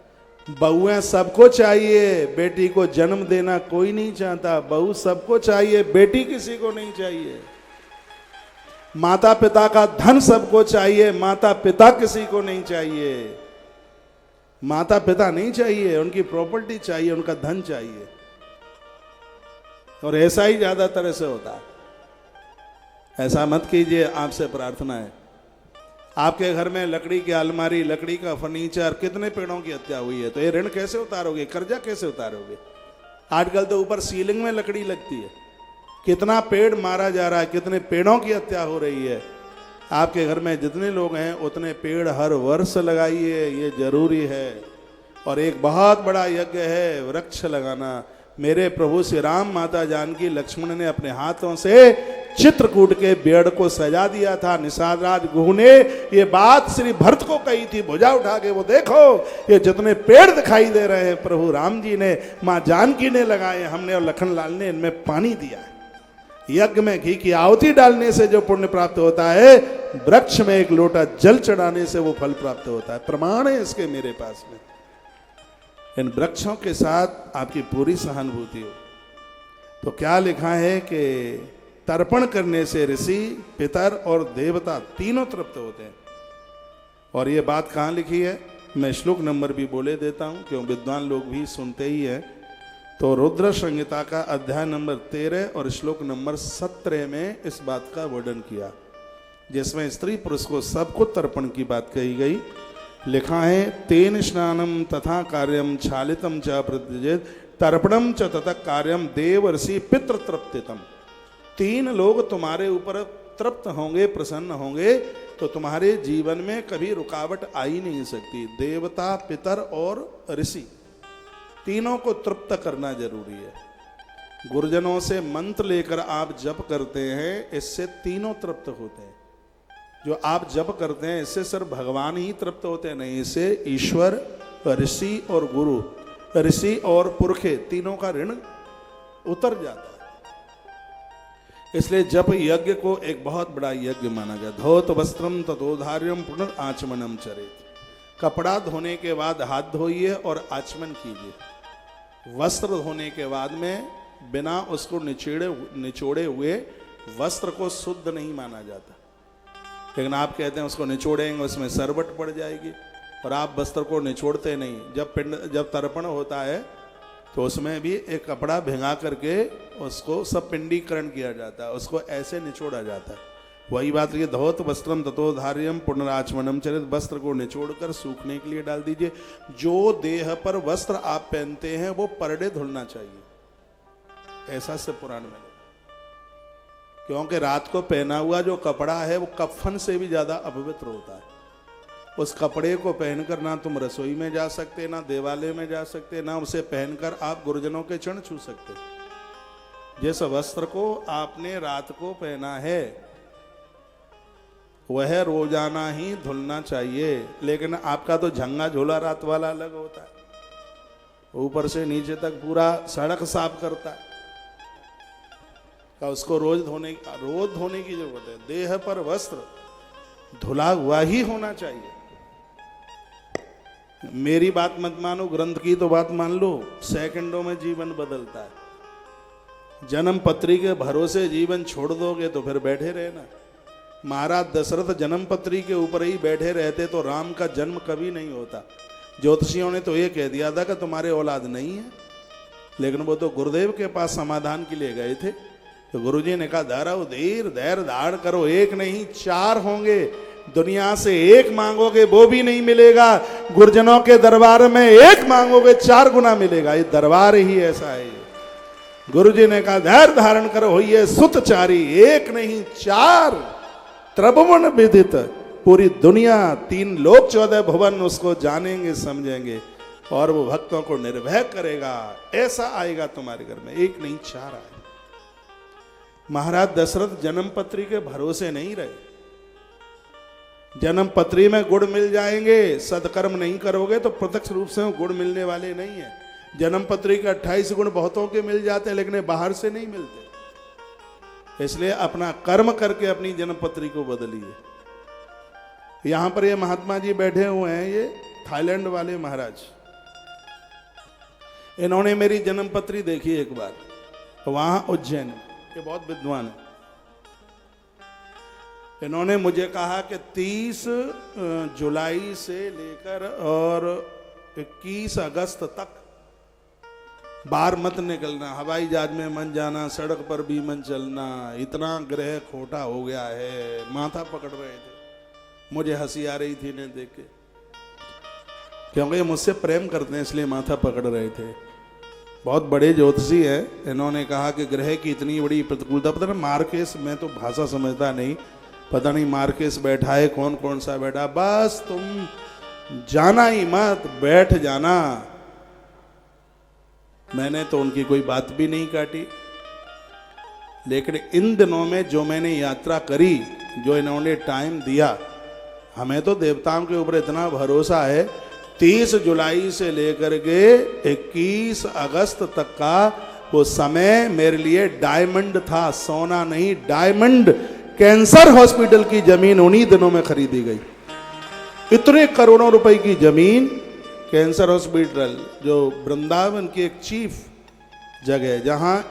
बहुएं सबको चाहिए, बेटी को जन्म देना कोई नहीं चाहता। बहू सबको चाहिए, बेटी किसी को नहीं चाहिए। माता पिता का धन सबको चाहिए, माता पिता किसी को नहीं चाहिए। माता पिता नहीं चाहिए, उनकी प्रॉपर्टी चाहिए, उनका धन चाहिए। और ऐसा ही ज्यादातर से होता है। ऐसा मत कीजिए, आपसे प्रार्थना है। आपके घर में लकड़ी की अलमारी, लकड़ी का फर्नीचर, कितने पेड़ों की हत्या हुई है, तो ये ऋण कैसे उतारोगे, कर्जा कैसे उतारोगे? आजकल तो ऊपर सीलिंग में लकड़ी लगती है। कितना पेड़ मारा जा रहा है, कितने पेड़ों की हत्या हो रही है। आपके घर में जितने लोग हैं उतने पेड़ हर वर्ष लगाइए, ये जरूरी है। और एक बहुत बड़ा यज्ञ है वृक्ष लगाना। मेरे प्रभु श्री राम, माता जानकी, लक्ष्मण ने अपने हाथों से चित्रकूट के पेड़ को सजा दिया था। निषाद राज गुह ने ये बात श्री भरत को कही थी, भुजा उठा के, वो देखो ये जितने पेड़ दिखाई दे रहे हैं प्रभु राम जी ने, माँ जानकी ने लगाए, हमने और लखन लाल ने इनमें पानी दिया है। यज्ञ में घी की आहुति डालने से जो पुण्य प्राप्त होता है, वृक्ष में एक लोटा जल चढ़ाने से वो फल प्राप्त होता है। प्रमाण है इसके मेरे पास में। इन वृक्षों के साथ आपकी पूरी सहानुभूति हो। तो क्या लिखा है कि तर्पण करने से ऋषि, पितर और देवता तीनों तृप्त होते हैं। और ये बात कहाँ लिखी है, मैं श्लोक नंबर भी बोले देता हूँ, क्यों विद्वान लोग भी सुनते ही हैं। तो रुद्र संहिता का अध्याय नंबर 13 और श्लोक नंबर 17 में इस बात का वर्णन किया, जिसमें स्त्री पुरुष को सबको तर्पण की बात कही गई। लिखा है, तेन स्नानम तथा कार्यम छालितम च प्रतिजेत तर्पणम च तथा कार्यम देव ऋषि पितृ तृप्तितम। तीन लोग तुम्हारे ऊपर तृप्त होंगे, प्रसन्न होंगे, तो तुम्हारे जीवन में कभी रुकावट आ ही नहीं सकती। देवता, पितर और ऋषि, तीनों को तृप्त करना जरूरी है। गुरुजनों से मंत्र लेकर आप जप करते हैं, इससे तीनों तृप्त होते हैं। जो आप जप करते हैं इससे सिर्फ भगवान ही तृप्त होते हैं नहीं, इससे ईश्वर, ऋषि और गुरु, ऋषि और पुरखे, तीनों का ऋण उतर जाता है। इसलिए जप यज्ञ को एक बहुत बड़ा यज्ञ माना गया। धौत वस्त्रम तथोधार्यम पुनराचमनम चरेत। कपड़ा धोने के बाद हाथ धोइए और आचमन कीजिए। वस्त्र धोने के बाद में बिना उसको निचोड़े हुए वस्त्र को शुद्ध नहीं माना जाता। लेकिन आप कहते हैं उसको निचोड़ेंगे उसमें सरबट पड़ जाएगी, और आप वस्त्र को निचोड़ते नहीं। जब तर्पण होता है तो उसमें भी एक कपड़ा भिंगा करके उसको सब पिंडीकरण किया जाता है, उसको ऐसे निचोड़ा जाता है। वही बात ये, धौत वस्त्रम तथोधार्यम पुनराचमनम चरित। वस्त्र को निचोड़कर सूखने के लिए डाल दीजिए। जो देह पर वस्त्र आप पहनते हैं वो पर डे धुलना चाहिए, ऐसा से पुराण में। क्योंकि रात को पहना हुआ जो कपड़ा है वो कफन से भी ज्यादा अपवित्र होता है। उस कपड़े को पहनकर ना तुम रसोई में जा सकते, ना देवालय में जा सकते, ना उसे पहनकर आप गुरुजनों के चरण छू सकते। जिस वस्त्र को आपने रात को पहना है वह रोजाना ही धुलना चाहिए। लेकिन आपका तो झंगा झोला रात वाला अलग होता है, ऊपर से नीचे तक पूरा सड़क साफ करता है, उसको रोज धोने की जरूरत है। देह पर वस्त्र धुला हुआ ही होना चाहिए। मेरी बात मत मानो, ग्रंथ की तो बात मान लो। सेकंडों में जीवन बदलता है। जन्म पत्री के भरोसे जीवन छोड़ दोगे तो फिर बैठे रहना। महाराज दशरथ जन्म पत्री के ऊपर ही बैठे रहते तो राम का जन्म कभी नहीं होता। ज्योतिषियों ने तो ये कह दिया था कि तुम्हारे औलाद नहीं है, लेकिन वो तो गुरुदेव के पास समाधान के लिए गए थे। तो गुरुजी ने कहा, धैर्य धीर धैर्य धार करो, एक नहीं 4 होंगे। दुनिया से एक मांगोगे वो भी नहीं मिलेगा, गुरुजनों के दरबार में एक मांगोगे 4 गुना मिलेगा। ये दरबार ही ऐसा है। गुरुजी ने कहा, धैर्य धारण करो, होइए सुतचारी, एक नहीं 4 त्रिभुवन विदित। पूरी दुनिया, 3 लोक 14 भुवन उसको जानेंगे, समझेंगे, और वो भक्तों को निर्भय करेगा। ऐसा आएगा तुम्हारे घर में, एक नहीं 4 आए। महाराज दशरथ जन्म पत्री के भरोसे नहीं रहे। जन्म पत्री में गुण मिल जाएंगे, सदकर्म नहीं करोगे तो प्रत्यक्ष रूप से वो गुण मिलने वाले नहीं है। जन्म पत्री के 28 गुण बहुतों के मिल जाते हैं, लेकिन बाहर से नहीं मिलते। इसलिए अपना कर्म करके अपनी जन्म पत्री को बदलिए। यहां पर ये महात्मा जी बैठे हुए हैं, ये थाईलैंड वाले महाराज। इन्होंने मेरी जन्म पत्री देखी एक बार, वहां उज्जैन। ये बहुत विद्वान है। इन्होंने मुझे कहा कि 30 जुलाई से लेकर और 21 अगस्त तक बाहर मत निकलना, हवाई जहाज में मन जाना, सड़क पर भी मन चलना, इतना ग्रह खोटा हो गया है। माथा पकड़ रहे थे, मुझे हंसी आ रही थी इन्हें देख के, क्योंकि ये मुझसे प्रेम करते हैं इसलिए माथा पकड़ रहे थे। बहुत बड़े ज्योतिषी हैं। इन्होंने कहा कि ग्रह की इतनी बड़ी प्रतिकूलता, पता नहीं मार्केस, मैं तो भाषा समझता नहीं, पता नहीं मार्केस बैठा है, कौन कौन सा बैठा, बस तुम जाना ही मत, बैठ जाना। मैंने तो उनकी कोई बात भी नहीं काटी। लेकिन इन दिनों में जो मैंने यात्रा करी, जो इन्होंने टाइम दिया, हमें तो देवताओं के ऊपर इतना भरोसा है। 30 जुलाई से लेकर के 21 अगस्त तक का वो समय मेरे लिए डायमंड था, सोना नहीं, डायमंड। कैंसर हॉस्पिटल की जमीन उन्हीं दिनों में खरीदी गई। इतने करोड़ों रुपए की जमीन, कैंसर हॉस्पिटल जो वृंदावन की एक चीफ जगह है, जहां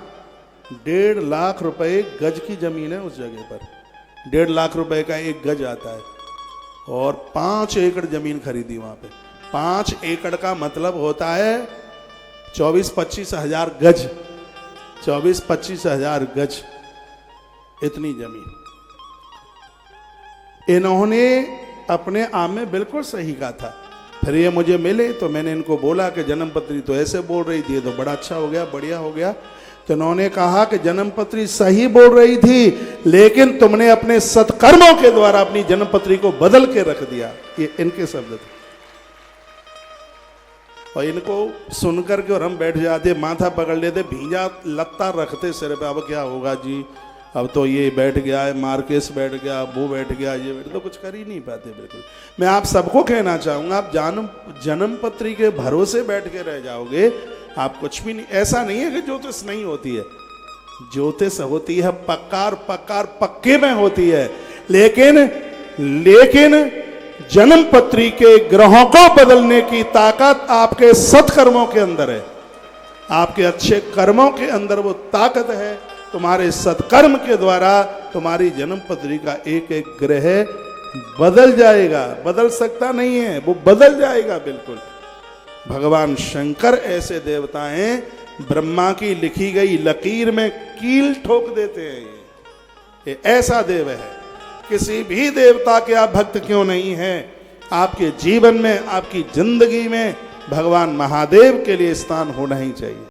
1.5 लाख रुपए गज की जमीन है। उस जगह पर 1.5 लाख रुपए का एक गज आता है, और 5 एकड़ जमीन खरीदी वहां पे। 5 एकड़ का मतलब होता है 24-25 हजार गज, 24-25 हजार गज इतनी जमीन। इन्होंने अपने आप में बिल्कुल सही कहा था। फिर ये मुझे मिले तो मैंने इनको बोला कि जन्म पत्री तो ऐसे बोल रही थी, तो बड़ा अच्छा हो गया, बढ़िया हो गया। तो इन्होंने कहा कि जन्म पत्री सही बोल रही थी, लेकिन तुमने अपने सत्कर्मों के द्वारा अपनी जन्म पत्री को बदल के रख दिया। ये इनके शब्द थे। और इनको सुनकर के और हम बैठ जाते, माथा पकड़ लेते, भींजा लत्ता रखते सिर पे। अब क्या होगा जी, अब तो ये बैठ गया है, मार्केस बैठ गया, वो बैठ गया, ये बैठ, तो कुछ कर ही नहीं पाते। बिल्कुल मैं आप सबको कहना चाहूंगा, आप जन्म पत्री के भरोसे बैठ के रह जाओगे, आप कुछ भी नहीं। ऐसा नहीं है कि ज्योतिष नहीं होती है, ज्योतिष होती है, पक्कार पक्के में होती है। लेकिन जन्म पत्री के ग्रहों को बदलने की ताकत आपके सत्कर्मों के अंदर है, आपके अच्छे कर्मों के अंदर वो ताकत है। तुम्हारे सत्कर्म के द्वारा तुम्हारी जन्म पत्री का एक एक ग्रह बदल जाएगा। बदल सकता नहीं है, वो बदल जाएगा बिल्कुल। भगवान शंकर ऐसे देवता हैं, ब्रह्मा की लिखी गई लकीर में कील ठोक देते हैं। ये ऐसा देव है। किसी भी देवता के आप भक्त क्यों नहीं हैं, आपके जीवन में, आपकी जिंदगी में भगवान महादेव के लिए स्थान होना ही चाहिए।